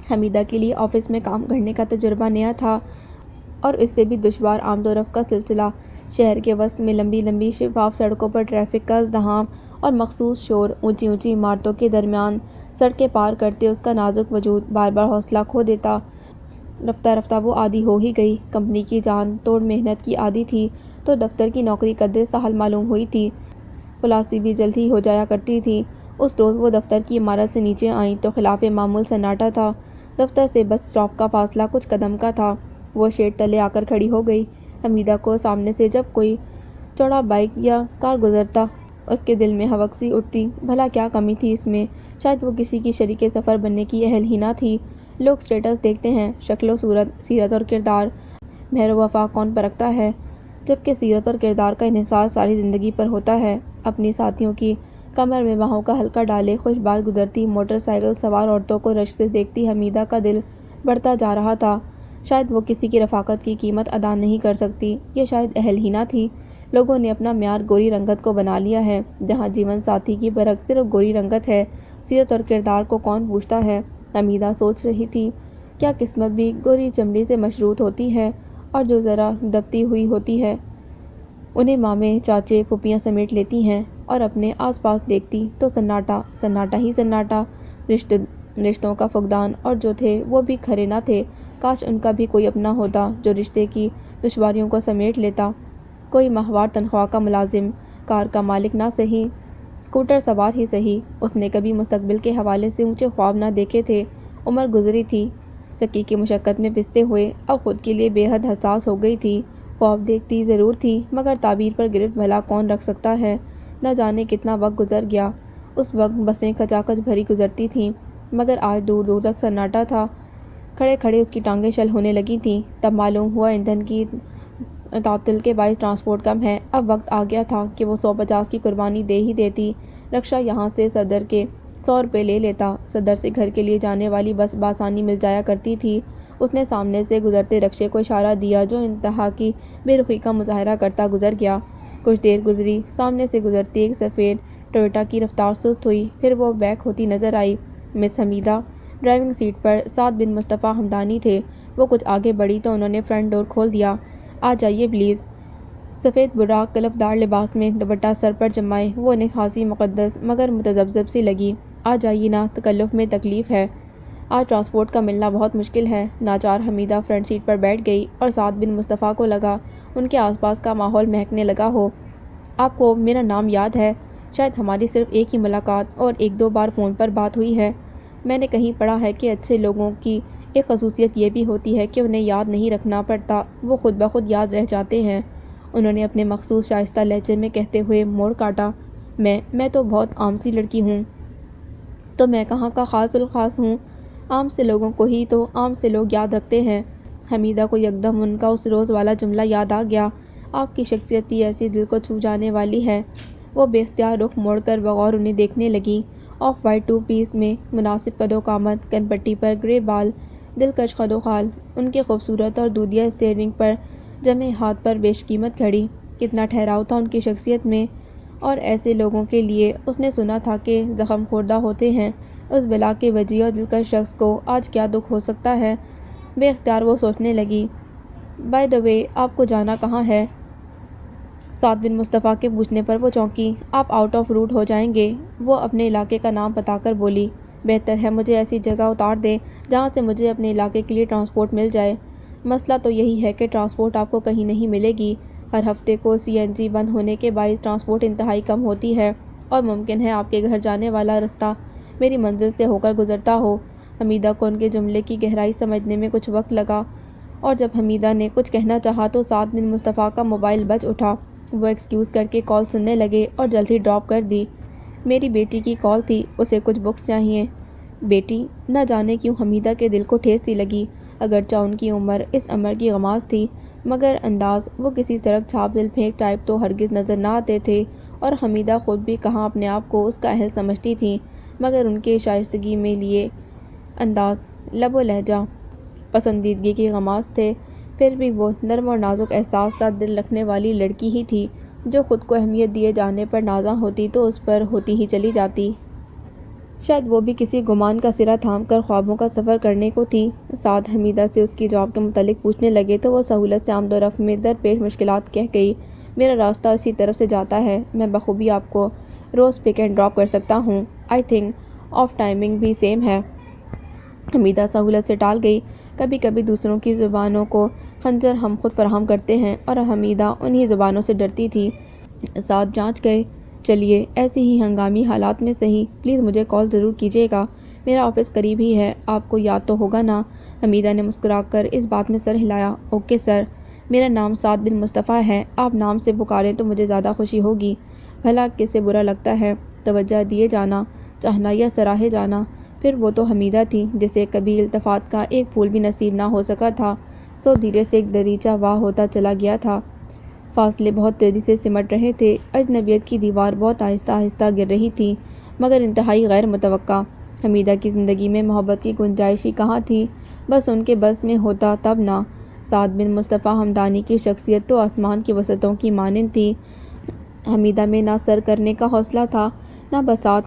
حمیدہ کے لیے آفس میں کام کرنے کا تجربہ نیا تھا اور اس سے بھی دشوار آمد و رفت کا سلسلہ۔ شہر کے وسط میں لمبی لمبی شفاف سڑکوں پر ٹریفک کا ازدحام اور مخصوص شور، اونچی اونچی عمارتوں کے درمیان سڑکیں پار کرتے اس کا نازک وجود بار بار حوصلہ کھو دیتا۔ رفتہ رفتہ وہ عادی ہو ہی گئی۔ کمپنی کی جان توڑ محنت کی عادی تھی تو دفتر کی نوکری قدرے سہل معلوم ہوئی تھی۔ خلاصی بھی جلد ہی ہو جایا کرتی تھی۔ اس روز وہ دفتر کی عمارت سے نیچے آئیں تو خلاف معمول سناٹا تھا۔ دفتر سے بس اسٹاپ کا فاصلہ کچھ قدم کا تھا۔ وہ شیڈ تلے آ کر کھڑی ہو گئی۔ حمیدہ کو سامنے سے جب کوئی چوڑا بائک یا کار گزرتا اس کے دل میں ہوک سی اٹھتی۔ بھلا کیا کمی تھی اس میں؟ شاید وہ کسی کی شریک سفر بننے کی اہل ہی نہ تھی۔ لوگ اسٹیٹس دیکھتے ہیں، شکل و صورت، سیرت اور کردار، مہر و وفا کون پرکھتا ہے؟ جبکہ سیرت اور کردار کا انحصار ساری زندگی پر ہوتا ہے۔ اپنی ساتھیوں کی کمر میں باہوں کا حلقہ ڈالے خوش بال گزرتی موٹر سائیکل سوار عورتوں کو رشک سے دیکھتی حمیدہ کا دل بڑھتا جا رہا تھا۔ شاید وہ کسی کی رفاقت کی قیمت ادا نہیں کر سکتی، یہ شاید اہل ہی نہ تھی۔ لوگوں نے اپنا معیار گوری رنگت کو بنا لیا ہے۔ جہاں جیون ساتھی کی پرکھ صرف گوری رنگت ہے، سیرت اور کردار کو کون پوچھتا ہے؟ حمیدہ سوچ رہی تھی، کیا قسمت بھی گوری چمڑی سے مشروط ہوتی ہے؟ اور جو ذرا دبتی ہوئی ہوتی ہے انہیں مامے، چاچے، پھوپھیاں سمیٹ لیتی ہیں۔ اور اپنے آس پاس دیکھتی تو سناٹا، سناٹا ہی سناٹا، رشتوں کا فقدان، اور جو تھے وہ بھی کھرے نہ تھے۔ کاش ان کا بھی کوئی اپنا ہوتا جو رشتے کی دشواریوں کو سمیٹ لیتا۔ کوئی ماہوار تنخواہ کا ملازم، کار کا مالک نہ سہی، اسکوٹر سوار ہی سہی۔ اس نے کبھی مستقبل کے حوالے سے اونچے خواب نہ دیکھے تھے۔ عمر گزری تھی چکی کی مشقت میں پستے ہوئے، اب خود کے لیے بے حد حساس ہو گئی تھی۔ خواب دیکھتی ضرور تھی مگر تعبیر پر گرفت بھلا کون رکھ سکتا ہے؟ نہ جانے کتنا وقت گزر گیا۔ اس وقت بسیں کھچاکھچ بھری گزرتی تھیں مگر آج دور دور تک سناٹا تھا۔ کھڑے کھڑے اس کی ٹانگیں شل ہونے لگی تھیں۔ تب معلوم ہوا ایندھن کی تعطل کے باعث ٹرانسپورٹ کم ہے۔ اب وقت آ گیا تھا کہ وہ 150 کی قربانی دے ہی دیتی۔ رکشا یہاں سے صدر کے 100 روپے لے لیتا۔ صدر سے گھر کے لیے جانے والی بس بآسانی مل جایا کرتی تھی۔ اس نے سامنے سے گزرتے رکشے کو اشارہ دیا جو انتہا کی بے رخی کا مظاہرہ کرتا گزر گیا۔ کچھ دیر گزری، سامنے سے گزرتی ایک سفید ٹویوٹا کی رفتار سست ہوئی، پھر وہ بیک ہوتی نظر آئی۔ مس حمیدہ ڈرائیونگ سیٹ پر، سعد بن مصطفیٰ ہمدانی تھے۔ وہ کچھ آگے بڑھی تو انہوں نے فرنٹ ڈور کھول دیا۔ آ جائیے پلیز۔ سفید براق کلفدار لباس میں دوپٹہ سر پر جمائے وہ انہیں خاصی مقدس مگر متذبذب سی لگی۔ آ جائیے نا، تکلف میں تکلیف ہے۔ آج ٹرانسپورٹ کا ملنا بہت مشکل ہے۔ ناچار حمیدہ فرنٹ سیٹ پر بیٹھ گئی اور سعد بن مصطفیٰ کو لگا ان کے آس پاس کا ماحول مہکنے لگا ہو۔ آپ کو میرا نام یاد ہے؟ شاید ہماری صرف ایک ہی ملاقات اور ایک دو بار فون پر بات ہوئی ہے۔ میں نے کہیں پڑھا ہے کہ اچھے لوگوں کی ایک خصوصیت یہ بھی ہوتی ہے کہ انہیں یاد نہیں رکھنا پڑتا، وہ خود بخود یاد رہ جاتے ہیں۔ انہوں نے اپنے مخصوص شائستہ لہجے میں کہتے ہوئے موڑ کاٹا۔ میں تو بہت عام سی لڑکی ہوں۔ تو میں کہاں کا خاص الخاص ہوں؟ عام سے لوگوں کو ہی تو عام سے لوگ یاد رکھتے ہیں۔ حمیدہ کو یکدم ان کا اس روز والا جملہ یاد آ گیا۔ آپ کی شخصیت ہی ایسی دل کو چھو جانے والی ہے۔ وہ بے اختیار رخ موڑ کر بغور انہیں دیکھنے لگی۔ آف وائٹ 2 پیس میں مناسب قد و قامت، کن پٹی پر گرے بال، دلکش قد و خال، ان کے خوبصورت اور دودھیا اسٹیئرنگ پر جمے ہاتھ پر بیش قیمت گھڑی۔ کتنا ٹھہراؤ تھا ان کی شخصیت میں۔ اور ایسے لوگوں کے لیے اس نے سنا تھا کہ زخم خوردہ ہوتے ہیں۔ اس بلا کے وجیھ اور دلکش شخص کو آج کیا دکھ ہو سکتا ہے؟ بے اختیار وہ سوچنے لگی۔ بائی دی وے، آپ کو جانا کہاں ہے؟ سعد بن مصطفیٰ کے پوچھنے پر وہ چونکی۔ آپ آؤٹ آف روٹ ہو جائیں گے، وہ اپنے علاقے کا نام بتا کر بولی۔ بہتر ہے مجھے ایسی جگہ اتار دیں جہاں سے مجھے اپنے علاقے کے لیے ٹرانسپورٹ مل جائے۔ مسئلہ تو یہی ہے کہ ٹرانسپورٹ آپ کو کہیں نہیں ملے گی۔ ہر ہفتے کو CNG بند ہونے کے باعث ٹرانسپورٹ انتہائی کم ہوتی ہے اور ممکن ہے آپ کے گھر جانے والا رستہ میری منزل سے ہو کر گزرتا ہو۔ حمیدہ کو ان کے جملے کی گہرائی سمجھنے میں کچھ وقت لگا اور جب حمیدہ نے کچھ کہنا چاہا تو سعد بن مصطفیٰ کا موبائل بج اٹھا۔ وہ ایکسکیوز کر کے کال سننے لگے اور جلد ہی ڈراپ کر دی۔ میری بیٹی کی کال تھی، اسے کچھ بکس چاہیے۔ بیٹی؟ نہ جانے کیوں حمیدہ کے دل کو ٹھیس سی لگی۔ اگرچہ ان کی عمر اس عمر کی غماز تھی مگر انداز وہ کسی سڑک چھاپ دل پھینک ٹائپ تو ہرگز نظر نہ آتے تھے اور حمیدہ خود بھی کہاں اپنے آپ کو اس کا اہل سمجھتی تھی مگر ان کے شائستگی میں لیے انداز، لب و لہجہ، پسندیدگی کی غماز تھے۔ پھر بھی وہ نرم اور نازک احساس کا دل رکھنے والی لڑکی ہی تھی جو خود کو اہمیت دیے جانے پر نازاں ہوتی تو اس پر ہوتی ہی چلی جاتی۔ شاید وہ بھی کسی گمان کا سرا تھام کر خوابوں کا سفر کرنے کو تھی۔ سعد حمیدہ سے اس کی جاب کے متعلق پوچھنے لگے تو وہ سہولت سے آمد و رفت میں درپیش مشکلات کہہ گئی۔ میرا راستہ اسی طرف سے جاتا ہے، میں بخوبی آپ کو روز پک اینڈ ڈراپ کر سکتا ہوں۔ آئی تھنک آف ٹائمنگ بھی سیم ہے۔ حمیدہ سہولت سے ٹال گئی۔ کبھی کبھی دوسروں کی زبانوں کو خنجر ہم خود فراہم کرتے ہیں اور حمیدہ انہی زبانوں سے ڈرتی تھی۔ ساتھ جانچ گئے۔ چلیے ایسی ہی ہنگامی حالات میں صحیح پلیز مجھے کال ضرور کیجیے گا، میرا آفس قریب ہی ہے، آپ کو یاد تو ہوگا نا؟ حمیدہ نے مسکرا کر اس بات میں سر ہلایا۔ اوکے سر، میرا نام سعد بن مصطفیٰ ہے، آپ نام سے پکاریں تو مجھے زیادہ خوشی ہوگی۔ بھلا کسے برا لگتا ہے توجہ دیے جانا، چاہنا یا سراہے جانا؟ پھر وہ تو حمیدہ تھی جسے کبھی التفات کا ایک پھول بھی نصیب نہ ہو سکا تھا، سو دھیرے سے ایک دریچہ واہ ہوتا چلا گیا تھا۔ فاصلے بہت تیزی سے سمٹ رہے تھے، اجنبیت کی دیوار بہت آہستہ آہستہ گر رہی تھی، مگر انتہائی غیر متوقع۔ حمیدہ کی زندگی میں محبت کی گنجائش ہی کہاں تھی؟ بس ان کے بس میں ہوتا تب نا۔ سعد بن مصطفیٰ ہمدانی کی شخصیت تو آسمان کی وسعتوں کی مانند تھی۔ حمیدہ میں نہ سر کرنے کا حوصلہ تھا نہ بساط،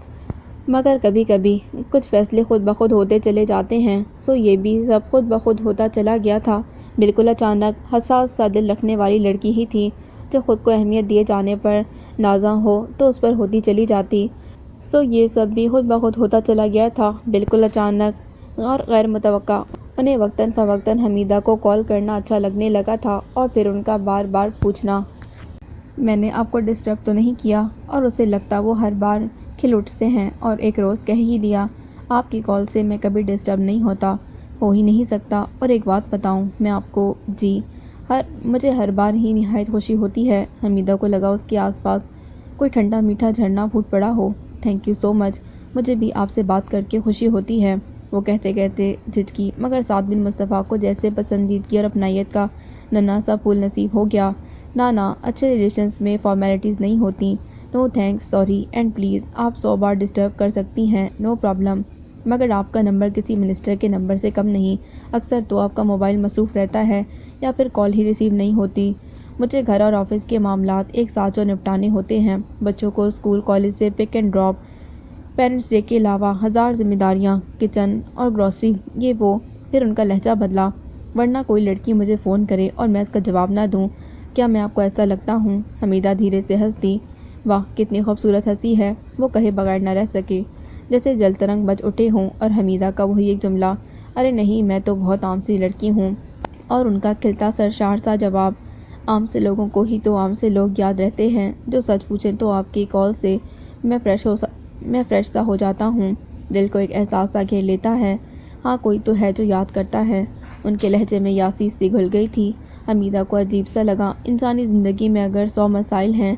مگر کبھی کبھی کچھ فیصلے خود بخود ہوتے چلے جاتے ہیں، سو یہ بھی سب خود بخود ہوتا چلا گیا تھا۔ بالکل اچانک حساس سا دل رکھنے والی لڑکی ہی تھی، جو خود کو اہمیت دیے جانے پر نازاں ہو تو اس پر ہوتی چلی جاتی، سو یہ سب بھی خود بخود ہوتا چلا گیا تھا، بالکل اچانک اور غیر متوقع۔ انہیں وقتاً فوقتاً حمیدہ کو کال کرنا اچھا لگنے لگا تھا اور پھر ان کا بار بار پوچھنا، میں نے آپ کو ڈسٹرب تو نہیں کیا؟ اور اسے لگتا وہ ہر بار کھل اٹھتے ہیں اور ایک روز کہہ ہی دیا، آپ کی کال سے میں کبھی ڈسٹرب نہیں ہوتا، ہو ہی نہیں سکتا۔ اور ایک بات بتاؤں میں آپ کو، جی مجھے ہر بار ہی نہایت خوشی ہوتی ہے۔ حمیدہ کو لگا اس کے آس پاس کوئی ٹھنڈا میٹھا جھرنا پھوٹ پڑا ہو۔ تھینک یو سو مچ، مجھے بھی آپ سے بات کر کے خوشی ہوتی ہے، وہ کہتے کہتے جھجکی، مگر سعد بن مصطفیٰ کو جیسے پسندیدگی اور اپنائیت کا ننھا سا پھول نصیب ہو گیا۔ نا اچھے ریلیشنز میں فارمیلٹیز نہیں ہوتی، نو تھینکس، سوری اینڈ پلیز، آپ 100 بار ڈسٹرب کر سکتی ہیں، نو پرابلم، مگر آپ کا نمبر کسی منسٹر کے نمبر سے کم نہیں، اکثر تو آپ کا موبائل مصروف رہتا ہے یا پھر کال ہی ریسیو نہیں ہوتی۔ مجھے گھر اور آفس کے معاملات ایک ساتھ جو نپٹانے ہوتے ہیں، بچوں کو اسکول کالج سے pick and drop, parents day کے علاوہ ہزار ذمہ داریاں، کچن اور گروسری، یہ وہ۔ پھر ان کا لہجہ بدلا، ورنہ کوئی لڑکی مجھے فون کرے اور میں اس کا جواب نہ دوں، کیا میں آپ کو ایسا لگتا ہوں؟ حمیدہ دھیرے سے ہنس دی۔ واہ کتنی خوبصورت ہنسی ہے، وہ کہے بغیر نہ رہ سکے، جیسے جل ترنگ بج اٹھے ہوں، اور حمیدہ کا وہی ایک جملہ، ارے نہیں میں تو بہت عام سی لڑکی ہوں، اور ان کا کھلتا سرشار سا جواب، عام سے لوگوں کو ہی تو عام سے لوگ یاد رہتے ہیں، جو سچ پوچھیں تو آپ کی کال سے میں فریش سا ہو جاتا ہوں، دل کو ایک احساس سا گھیر لیتا ہے، ہاں کوئی تو ہے جو یاد کرتا ہے۔ ان کے لہجے میں یاسی سی گھل گئی تھی۔ حمیدہ کو عجیب سا لگا، انسانی زندگی میں اگر 100 مسائل ہیں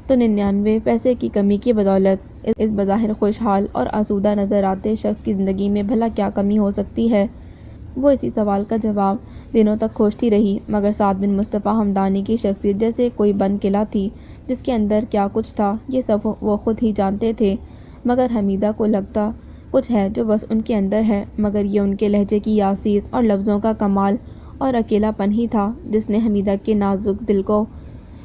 تو 99 پیسے کی کمی کی بدولت اس بظاہر خوشحال اور آسودہ نظر آتے شخص کی زندگی میں بھلا کیا کمی ہو سکتی ہے؟ وہ اسی سوال کا جواب دنوں تک کھوجتی رہی، مگر سعد بن مصطفیٰ ہمدانی کی شخصیت جیسے کوئی بند قلعہ تھی، جس کے اندر کیا کچھ تھا یہ سب وہ خود ہی جانتے تھے، مگر حمیدہ کو لگتا کچھ ہے جو بس ان کے اندر ہے، مگر یہ ان کے لہجے کی یاسیس اور لفظوں کا کمال اور اکیلا پن ہی تھا جس نے حمیدہ کے نازک دل کو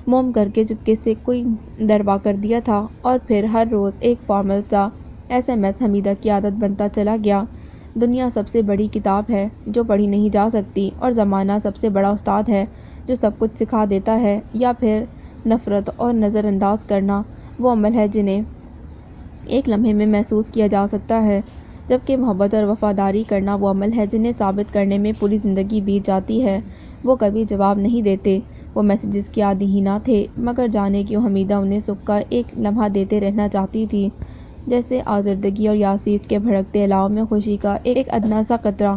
موم کر کے چپکے سے کوئی دربا کر دیا تھا۔ اور پھر ہر روز ایک فارمل سا SMS حمیدہ کی عادت بنتا چلا گیا، دنیا سب سے بڑی کتاب ہے جو پڑھی نہیں جا سکتی، اور زمانہ سب سے بڑا استاد ہے جو سب کچھ سکھا دیتا ہے، یا پھر نفرت اور نظر انداز کرنا وہ عمل ہے جنہیں ایک لمحے میں محسوس کیا جا سکتا ہے، جبکہ محبت اور وفاداری کرنا وہ عمل ہے جنہیں ثابت کرنے میں پوری زندگی بیت جاتی ہے۔ وہ کبھی جواب نہیں دیتے، وہ میسیجز کے عادی ہی نہ تھے، مگر جانے کیوں حمیدہ انہیں سکھ کا ایک لمحہ دیتے رہنا چاہتی تھی، جیسے آزردگی اور یاسیس کے بھڑکتے الاؤ میں خوشی کا ایک ادنا سا قطرہ۔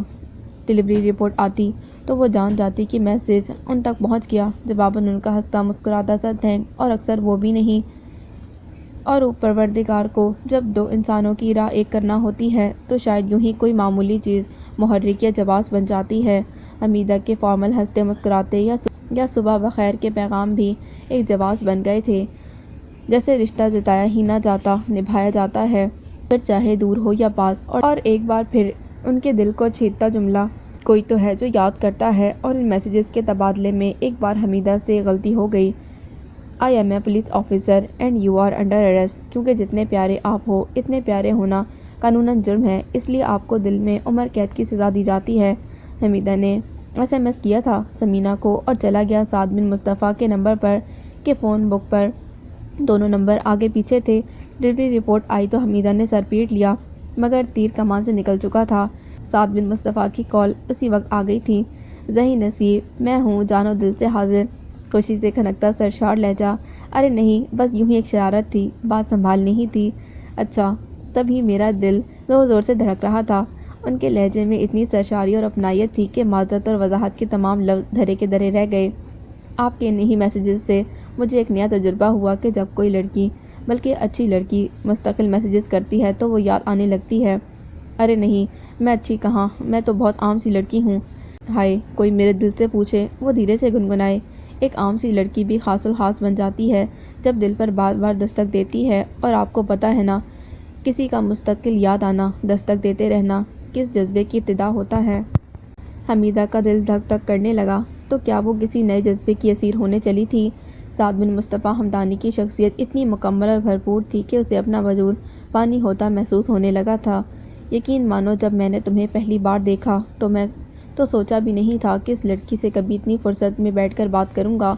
ڈیلیوری رپورٹ آتی تو وہ جان جاتی کہ میسیج ان تک پہنچ گیا، جواباً ان کا ہنستا مسکراتا سا تھینک، اور اکثر وہ بھی نہیں۔ اور پروردگار کو جب دو انسانوں کی راہ ایک کرنا ہوتی ہے تو شاید یوں ہی کوئی معمولی چیز محرک یا جواز بن جاتی ہے۔ حمیدہ کے فارمل ہنستے مسکراتے یا صبح بخیر کے پیغام بھی ایک جواز بن گئے تھے، جیسے رشتہ جتایا ہی نہ جاتا نبھایا جاتا ہے، پھر چاہے دور ہو یا پاس۔ اور ایک بار پھر ان کے دل کو چھیدتا جملہ، کوئی تو ہے جو یاد کرتا ہے، اور ان میسیجز کے تبادلے میں ایک بار حمیدہ سے غلطی ہو گئی، I am a police officer and you are under arrest، کیونکہ جتنے پیارے آپ ہو اتنے پیارے ہونا قانوناً جرم ہے، اس لیے آپ کو دل میں عمر قید کی سزا دی جاتی ہے۔ حمیدہ نے SMS کیا تھا ثمینہ کو اور چلا گیا سعد بن مصطفیٰ کے نمبر پر کہ فون بک پر دونوں نمبر آگے پیچھے تھے۔ ڈلیوری رپورٹ آئی تو حمیدہ نے سر پیٹ لیا، مگر تیر کمان سے نکل چکا تھا۔ سعد بن مصطفیٰ کی کال اسی وقت آ گئی تھی۔ ذہین نصیب، میں ہوں جان و دل سے حاضر۔ خوشی سے کھنکتا سرشار لہجہ، ارے نہیں، بس یوں ہی ایک شرارت تھی، بات سنبھالنی ہی تھی۔ اچھا، تبھی میرا دل زور زور سے دھڑک رہا تھا۔ ان کے لہجے میں اتنی سرشاری اور اپنائیت تھی کہ معذرت اور وضاحت کے تمام لفظ دھرے کے دھرے رہ گئے۔ آپ کے انہی میسیجز سے مجھے ایک نیا تجربہ ہوا کہ جب کوئی لڑکی، بلکہ اچھی لڑکی، مستقل میسیجز کرتی ہے تو وہ یاد آنے لگتی ہے۔ ارے نہیں، میں اچھی کہاں، میں تو بہت عام سی لڑکی ہوں۔ ہائے، کوئی میرے دل سے پوچھے، وہ دھیرے سے گنگنائے، ایک عام سی لڑکی بھی خاص الخاص بن جاتی ہے جب دل پر بار بار دستک دیتی ہے، اور آپ کو پتہ ہے نا، کسی کا مستقل یاد آنا، دستک دیتے رہنا، کس جذبے کی ابتدا ہوتا ہے۔ حمیدہ کا دل دھک دھک کرنے لگا، تو کیا وہ کسی نئے جذبے کی اسیر ہونے چلی تھی؟ سعد بن مصطفیٰ ہمدانی کی شخصیت اتنی مکمل اور بھرپور تھی کہ اسے اپنا وجود فانی ہوتا محسوس ہونے لگا تھا۔ یقین مانو، جب میں نے تمہیں پہلی بار دیکھا تو میں تو سوچا بھی نہیں تھا کہ اس لڑکی سے کبھی اتنی فرصت میں بیٹھ کر بات کروں گا،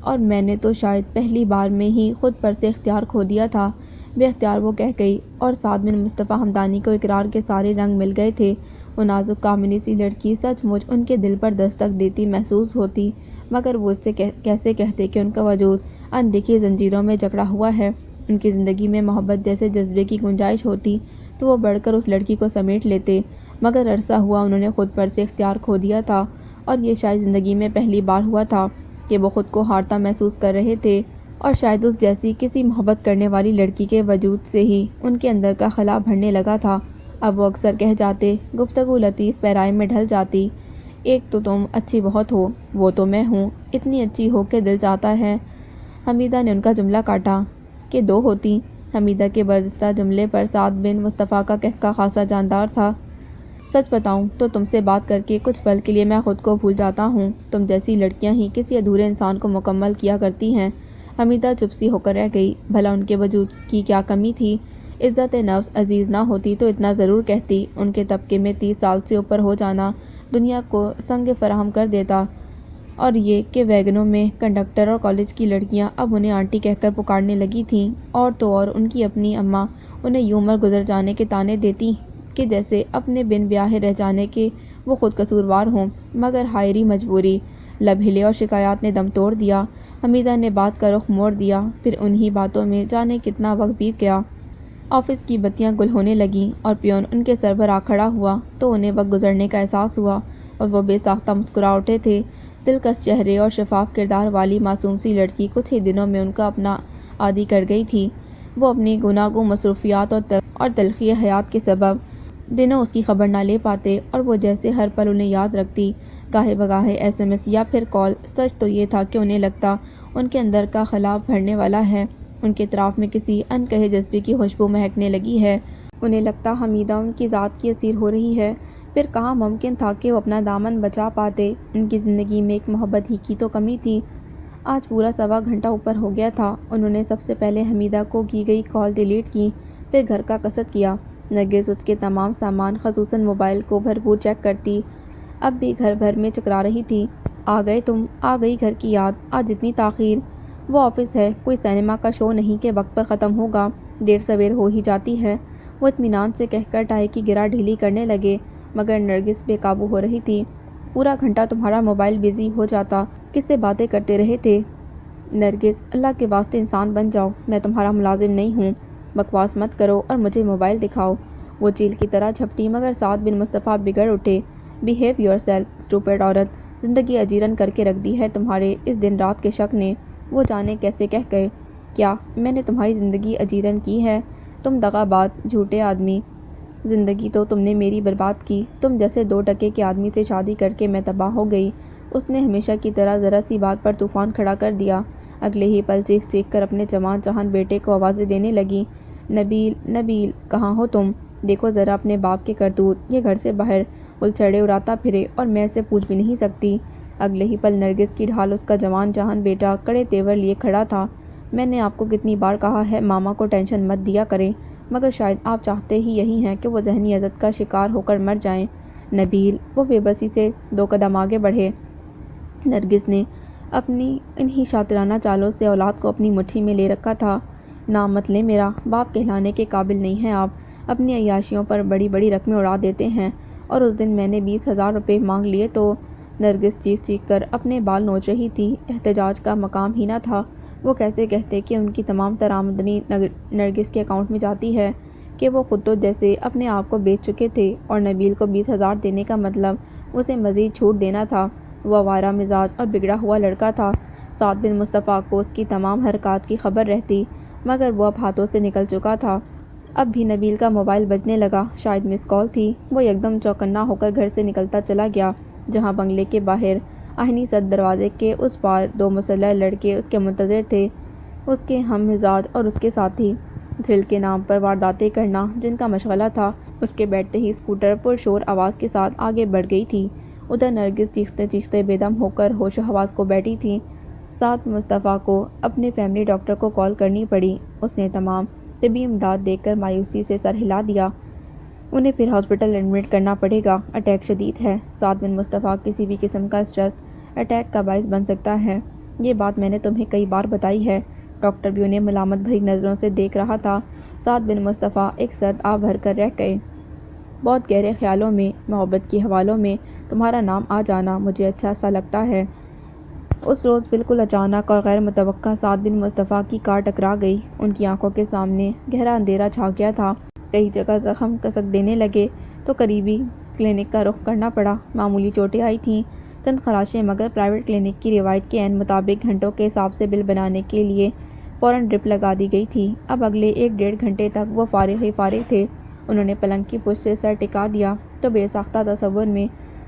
اور میں نے تو شاید پہلی بار میں ہی خود پر سے اختیار کھو دیا تھا۔ بے اختیار وہ کہہ گئی، اور سعد بن مصطفیٰ ہمدانی کو اقرار کے سارے رنگ مل گئے تھے۔ وہ نازک کامنی سی لڑکی سچ مچ ان کے دل پر دستک دیتی محسوس ہوتی، مگر وہ اس سے کیسے کہتے کہ ان کا وجود اندیکھی زنجیروں میں جکڑا ہوا ہے۔ ان کی زندگی میں محبت جیسے جذبے کی گنجائش ہوتی تو وہ بڑھ کر اس لڑکی کو سمیٹ لیتے، مگر عرصہ ہوا انہوں نے خود پر سے اختیار کھو دیا تھا، اور یہ شاید زندگی میں پہلی بار ہوا تھا کہ وہ خود کو ہارتا محسوس کر رہے تھے، اور شاید اس جیسی کسی محبت کرنے والی لڑکی کے وجود سے ہی ان کے اندر کا خلا بھرنے لگا تھا۔ اب وہ اکثر کہہ جاتے، گفتگو لطیف پیرائے میں ڈھل جاتی، ایک تو تم اچھی بہت ہو، وہ تو میں ہوں، اتنی اچھی ہو کہ دل چاہتا ہے۔ حمیدہ نے ان کا جملہ کاٹا، کہ دو ہوتی۔ حمیدہ کے برجستہ جملے پر سعد بن مصطفیٰ کا قہقہ خاصا جاندار تھا۔ سچ بتاؤں تو تم سے بات کر کے کچھ پل کے لیے میں خود کو بھول جاتا ہوں، تم جیسی لڑکیاں ہی کسی ادھورے انسان کو مکمل کیا کرتی ہیں۔ حمیدہ چپ سی ہو کر رہ گئی، بھلا ان کے وجود کی کیا کمی تھی؟ عزت نفس عزیز نہ ہوتی تو اتنا ضرور کہتی، ان کے طبقے میں 30 سال سے اوپر ہو جانا دنیا کو سنگ فراہم کر دیتا، اور یہ کہ ویگنوں میں کنڈکٹر اور کالج کی لڑکیاں اب انہیں آنٹی کہہ کر پکارنے لگی تھیں، اور تو اور ان کی اپنی اماں انہیں یوں مر گزر جانے کے طعنے دیتی کہ جیسے اپنے بن بیاہے رہ جانے کے وہ خود قصوروار ہوں۔ مگر ہائری مجبوری، لب ہلے اور شکایات نے دم توڑ دیا۔ حمیدہ نے بات کا رخ موڑ دیا، پھر انہی باتوں میں جانے کتنا وقت بیت گیا۔ آفس کی بتیاں گل ہونے لگیں اور پیون ان کے سر پر آ کھڑا ہوا تو انہیں وقت گزرنے کا احساس ہوا، اور وہ بے ساختہ مسکرا اٹھے تھے۔ دلکش چہرے اور شفاف کردار والی معصوم سی لڑکی کچھ ہی دنوں میں ان کا اپنا عادی کر گئی تھی۔ وہ اپنی گوناگوں مصروفیات اور تلخی حیات کے سبب دنوں اس کی خبر نہ لے پاتے، اور وہ جیسے ہر پل انہیں یاد رکھتی، گاہے بگاہے SMS یا پھر کال۔ سچ تو یہ تھا کہ انہیں لگتا ان کے اندر کا خلا بھرنے والا ہے، ان کے اطراف میں کسی انکہے جذبے کی خوشبو مہکنے لگی ہے۔ انہیں لگتا حمیدہ ان کی ذات کی اسیر ہو رہی ہے۔ پھر کہاں ممکن تھا کہ وہ اپنا دامن بچا پاتے؟ ان کی زندگی میں ایک محبت ہی کی تو کمی تھی۔ آج پورا سوا گھنٹہ اوپر ہو گیا تھا۔ انہوں نے سب سے پہلے حمیدہ کو کی گئی کال ڈیلیٹ کی، پھر گھر کا قصد کیا۔ نرگس اس کے تمام سامان خصوصاً موبائل کو بھرپور چیک کرتی، اب بھی گھر بھر میں چکرا رہی تھی۔ آ گئے تم، آ گئی گھر کی یاد، آج اتنی تاخیر؟ وہ آفس ہے، کوئی سینما کا شو نہیں کہ وقت پر ختم ہوگا، دیر سویر ہو ہی جاتی ہے۔ وہ اطمینان سے کہہ کر ٹائی کی گرہ ڈھیلی کرنے لگے، مگر نرگس بے قابو ہو رہی تھی۔ پورا گھنٹہ تمہارا موبائل بزی ہو جاتا، کس سے باتیں کرتے رہے تھے؟ نرگس، اللہ کے واسطے انسان بن جاؤ، میں تمہارا ملازم نہیں ہوں، بکواس مت کرو اور مجھے موبائل دکھاؤ۔ وہ چیل کی طرح جھپٹی، مگر سعد بن مصطفیٰ بگڑ اٹھے۔ بیہیو یور سیلف، اسٹوپڈ عورت، زندگی اجیرن کر کے رکھ دی ہے تمہارے اس دن رات کے شک نے۔ وہ جانے کیسے کہہ گئے، کیا میں نے تمہاری زندگی اجیرن کی ہے؟ تم دغا باز، جھوٹے آدمی، زندگی تو تم نے میری برباد کی، تم جیسے 2 ٹکے کے آدمی سے شادی کر کے میں تباہ ہو گئی۔ اس نے ہمیشہ کی طرح ذرا سی بات پر طوفان کھڑا کر دیا۔ اگلے ہی پل چیخ چیخ کر اپنے جوان جہان بیٹے کو آوازیں دینے لگی، نبیل، نبیل، کہاں ہو تم؟ دیکھو ذرا اپنے باپ کے کرتوت، یہ گھر سے باہر الچھڑے اڑاتا پھرے اور میں اسے پوچھ بھی نہیں سکتی۔ اگلے ہی پل نرگس کی ڈھال اس کا جوان جہان بیٹا کڑے تیور لیے کھڑا تھا۔ میں نے آپ کو کتنی بار کہا ہے ماما کو ٹینشن مت دیا کریں، مگر شاید آپ چاہتے ہی یہی ہیں کہ وہ ذہنی اذیت کا شکار ہو کر مر جائیں۔ نبیل، وہ بے بسی سے 2 قدم آگے بڑھے۔ نرگس نے اپنی انہی شاطرانہ چالوں سے اولاد کو اپنی مٹھی میں لے رکھا تھا۔ نام مت لیں میرا، باپ کہلانے کے قابل نہیں ہیں آپ، اپنی عیاشیوں پر بڑی بڑی رقمیں اڑا دیتے ہیں، اور اس دن میں نے 20,000 روپے مانگ لیے تو۔ نرگس چیخ چیخ کر اپنے بال نوچ رہی تھی۔ احتجاج کا مقام ہی نہ تھا، وہ کیسے کہتے کہ ان کی تمام تر آمدنی نرگس کے اکاؤنٹ میں جاتی ہے، کہ وہ خود تو جیسے اپنے آپ کو بیچ چکے تھے، اور نبیل کو 20,000 دینے کا مطلب اسے مزید چھوٹ دینا تھا۔ وہ آوارہ مزاج اور بگڑا ہوا لڑکا تھا۔ سعد بن مصطفیٰ کو اس کی تمام حرکات کی خبر رہتی، مگر وہ اب ہاتھوں سے نکل چکا تھا۔ اب بھی نبیل کا موبائل بجنے لگا، شاید مس کال تھی۔ وہ یکدم چوکنا ہو کر گھر سے نکلتا چلا گیا، جہاں بنگلے کے باہر آہنی سد دروازے کے اس پار 2 مسلح لڑکے اس کے منتظر تھے، اس کے ہم مزاج اور اس کے ساتھی۔ تھرل کے نام پر وارداتیں کرنا جن کا مشغلہ تھا، اس کے بیٹھتے ہی اسکوٹر پرشور آواز کے ساتھ آگے بڑھ گئی تھی۔ ادھر نرگس چیختے چیختے بے دم ہو کر ہوش و حواس کو بیٹھی تھی۔ سعد بن مصطفیٰ کو اپنے فیملی ڈاکٹر کو کال کرنی پڑی۔ اس نے تمام طبی امداد دیکھ کر مایوسی سے سر ہلا دیا۔ انہیں پھر ہاسپٹل ایڈمٹ کرنا پڑے گا، اٹیک شدید ہے۔ سعد بن مصطفیٰ، کسی بھی قسم کا اسٹریس اٹیک کا باعث بن سکتا ہے، یہ بات میں نے تمہیں کئی بار بتائی ہے۔ ڈاکٹر بھی انہیں ملامت بھری نظروں سے دیکھ رہا تھا۔ سعد بن مصطفیٰ ایک سرد آہ بھر کر رہ گئے۔ بہت گہرے خیالوں میں، محبت کے حوالوں میں تمہارا نام آ جانا مجھے اچھا سا لگتا ہے۔ اس روز بالکل اچانک اور غیر متوقع سعد بن مصطفیٰ کی کار ٹکرا گئی۔ ان کی آنکھوں کے سامنے گہرا اندھیرا چھا گیا تھا۔ کئی جگہ زخم کسک دینے لگے تو قریبی کلینک کا رخ کرنا پڑا۔ معمولی چوٹیں آئی تھیں، چند خراشیں، مگر پرائیویٹ کلینک کی روایت کے عین مطابق گھنٹوں کے حساب سے بل بنانے کے لیے فوراً ڈرپ لگا دی گئی تھی۔ اب اگلے 1 گھنٹے تک وہ فارغ ہی فارغ تھے۔ انہوں نے پلنگ کی پشت سے سر ٹکا دیا تو بے ساختہ تصور میں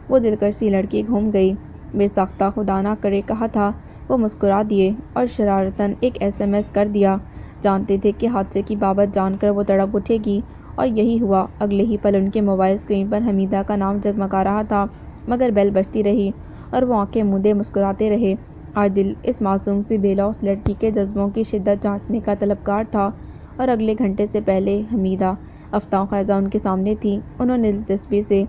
وہ دلکش سی لڑکی گھوم گئی۔ بے ساختہ خدا نہ کرے کہا تھا، وہ مسکرا دیے اور شرارتاً ایک SMS کر دیا۔ جانتے تھے کہ حادثے کی بابت جان کر وہ تڑپ اٹھے گی، اور یہی ہوا۔ اگلے ہی پل ان کے موبائل اسکرین پر حمیدہ کا نام جگمگا رہا تھا، مگر بیل بجتی رہی اور وہ آنکھیں موندے مسکراتے رہے۔ آج دل اس معصوم سی بے لوث لڑکی کے جذبوں کی شدت جانچنے کا طلبگار تھا، اور اگلے گھنٹے سے پہلے حمیدہ افتاؤ خیزہ ان کے سامنے تھی۔ انہوں نے دلچسپی سے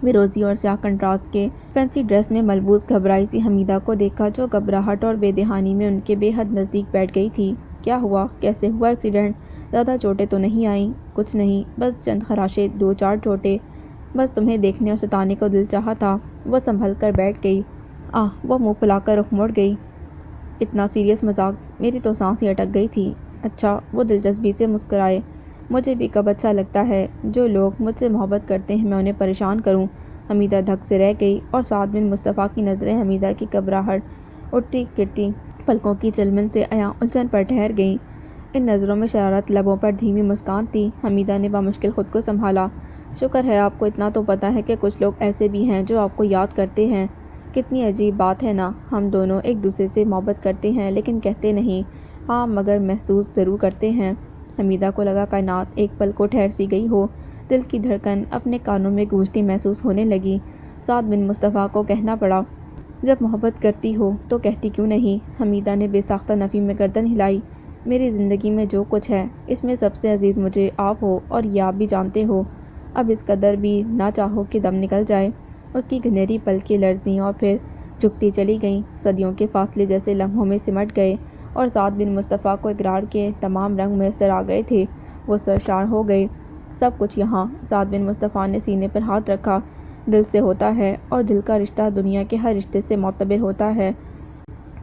فیروزی اور سیاہ کنٹراسٹ کے فینسی ڈریس میں ملبوس گھبرائی سی حمیدہ کو دیکھا، جو گھبراہٹ اور بے دہانی میں ان کے بے حد نزدیک بیٹھ گئی تھی۔ کیا ہوا؟ کیسے ہوا ایکسیڈنٹ؟ زیادہ چوٹیں تو نہیں آئیں؟ کچھ نہیں، بس چند خراشیں، 2-4 چوٹیں۔ بس تمہیں دیکھنے اور ستانے کو دل چاہا تھا۔ وہ سنبھل کر بیٹھ گئی۔ وہ منہ پھلا کر رخ موڑ گئی۔ اتنا سیریس مذاق؟ میری تو سانس ہی اٹک گئی تھی۔ اچھا، وہ دلچسپی سے مسکرائے۔ مجھے بھی کب اچھا لگتا ہے جو لوگ مجھ سے محبت کرتے ہیں میں انہیں پریشان کروں۔ حمیدہ دھک سے رہ گئی، اور سعد بن مصطفیٰ کی نظریں حمیدہ کی گھبراہٹ اٹھتی گرتی پلکوں کی چلمن سے عیاں الجھن پر ٹھہر گئیں۔ ان نظروں میں شرارت، لبوں پر دھیمی مسکان تھی۔ حمیدہ نے بامشکل خود کو سنبھالا۔ شکر ہے آپ کو اتنا تو پتہ ہے کہ کچھ لوگ ایسے بھی ہیں جو آپ کو یاد کرتے ہیں۔ کتنی عجیب بات ہے نا، ہم دونوں ایک دوسرے سے محبت کرتے ہیں لیکن کہتے نہیں۔ ہاں، مگر محسوس ضرور کرتے ہیں۔ حمیدہ کو لگا کائنات ایک پل کو ٹھہر سی گئی ہو، دل کی دھڑکن اپنے کانوں میں گونجتی محسوس ہونے لگی۔ سعد بن مصطفیٰ کو کہنا پڑا، جب محبت کرتی ہو تو کہتی کیوں نہیں؟ حمیدہ نے بے ساختہ نفی میں گردن ہلائی۔ میری زندگی میں جو کچھ ہے، اس میں سب سے عزیز مجھے آپ ہو، اور یہ آپ بھی جانتے ہو۔ اب اس قدر بھی نہ چاہو کہ دم نکل جائے۔ اس کی گھنیری پلکیں لرزیں اور پھر جھکتی چلی گئیں۔ صدیوں کے فاصلے جیسے لمحوں میں سمٹ گئے، اور سعد بن مصطفیٰ کو اقرار کے تمام رنگ میسر آ گئے تھے۔ وہ سرشار ہو گئے۔ سب کچھ یہاں۔ سعد بن مصطفیٰ نے سینے پر ہاتھ رکھا۔ دل سے ہوتا ہے، اور دل کا رشتہ دنیا کے ہر رشتے سے معتبر ہوتا ہے۔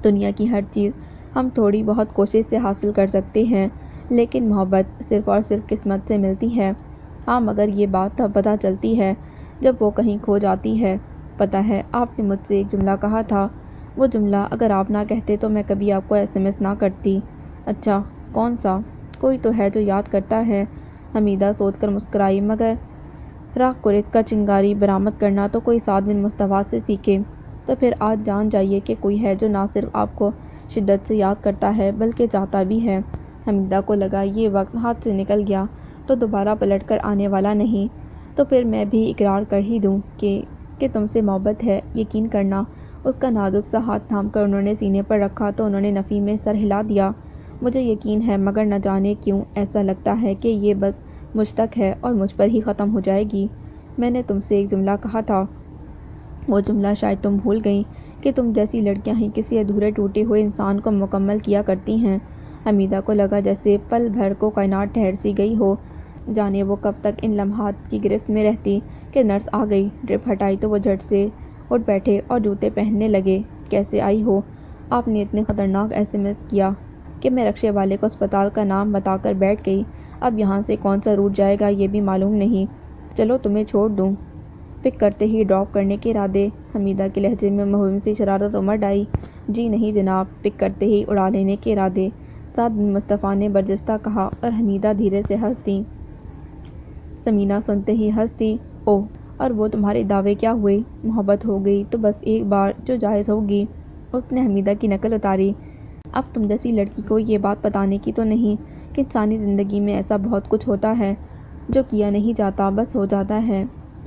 دنیا کی ہر چیز ہم تھوڑی بہت کوشش سے حاصل کر سکتے ہیں، لیکن محبت صرف اور صرف قسمت سے ملتی ہے۔ ہاں، مگر یہ بات تب پتہ چلتی ہے جب وہ کہیں کھو جاتی ہے۔ پتہ ہے، آپ نے مجھ سے ایک جملہ کہا تھا، وہ جملہ اگر آپ نہ کہتے تو میں کبھی آپ کو SMS نہ کرتی۔ اچھا، کون سا؟ کوئی تو ہے جو یاد کرتا ہے۔ حمیدہ سوچ کر مسکرائی، مگر راہ کرید کا چنگاری برآمد کرنا تو کوئی سعد بن مصطفیٰ سے سیکھے۔ تو پھر آج جان جائیے کہ کوئی ہے جو نہ صرف آپ کو شدت سے یاد کرتا ہے بلکہ چاہتا بھی ہے۔ حمیدہ کو لگا یہ وقت ہاتھ سے نکل گیا تو دوبارہ پلٹ کر آنے والا نہیں۔ تو پھر میں بھی اقرار کر ہی دوں کہ تم سے محبت ہے، یقین کرنا۔ اس کا نازک سا ہاتھ تھام کر انہوں نے سینے پر رکھا تو انہوں نے نفی میں سر ہلا دیا۔ مجھے یقین ہے، مگر نہ جانے کیوں ایسا لگتا ہے کہ یہ بس مجھ تک ہے اور مجھ پر ہی ختم ہو جائے گی۔ میں نے تم سے ایک جملہ کہا تھا، وہ جملہ شاید تم بھول گئیں کہ تم جیسی لڑکیاں ہی کسی ادھورے ٹوٹے ہوئے انسان کو مکمل کیا کرتی ہیں۔ حمیدہ کو لگا جیسے پل بھر کو کائنات ٹھہر سی گئی ہو، جانے وہ کب تک ان لمحات کی گرفت میں رہتی کہ نرس آ گئی، ڈرپ ہٹائی تو وہ جھٹ سے اٹھ بیٹھے اور جوتے پہننے لگے۔ کیسے آئی ہو؟ آپ نے اتنے خطرناک SMS کیا کہ میں رکشے والے کو اسپتال کا نام بتا کر بیٹھ گئی۔ اب یہاں سے کون سا روٹ جائے گا یہ بھی معلوم نہیں۔ چلو تمہیں چھوڑ دوں۔ پک کرتے ہی ڈراپ کرنے کے ارادے؟ حمیدہ کے لہجے میں مہم سی شرارت امڑ آئی۔ جی نہیں جناب، پک کرتے ہی اڑا لینے کے ارادے، سعد بن مصطفیٰ نے برجستہ کہا اور حمیدہ دھیرے سے ہنس دی۔ ثمینہ سنتے ہی ہنس دی۔ اوہ، اور وہ تمہارے دعوے کیا ہوئے؟ محبت ہو گئی تو بس ایک بار جو جائز ہوگی۔ اس نے حمیدہ کی نقل اتاری۔ اب تم جیسی لڑکی کو یہ بات بتانے کی تو نہیں کہ انسانی زندگی میں ایسا بہت کچھ ہوتا ہے جو کیا نہیں جاتا، بس ہو جاتا ہے۔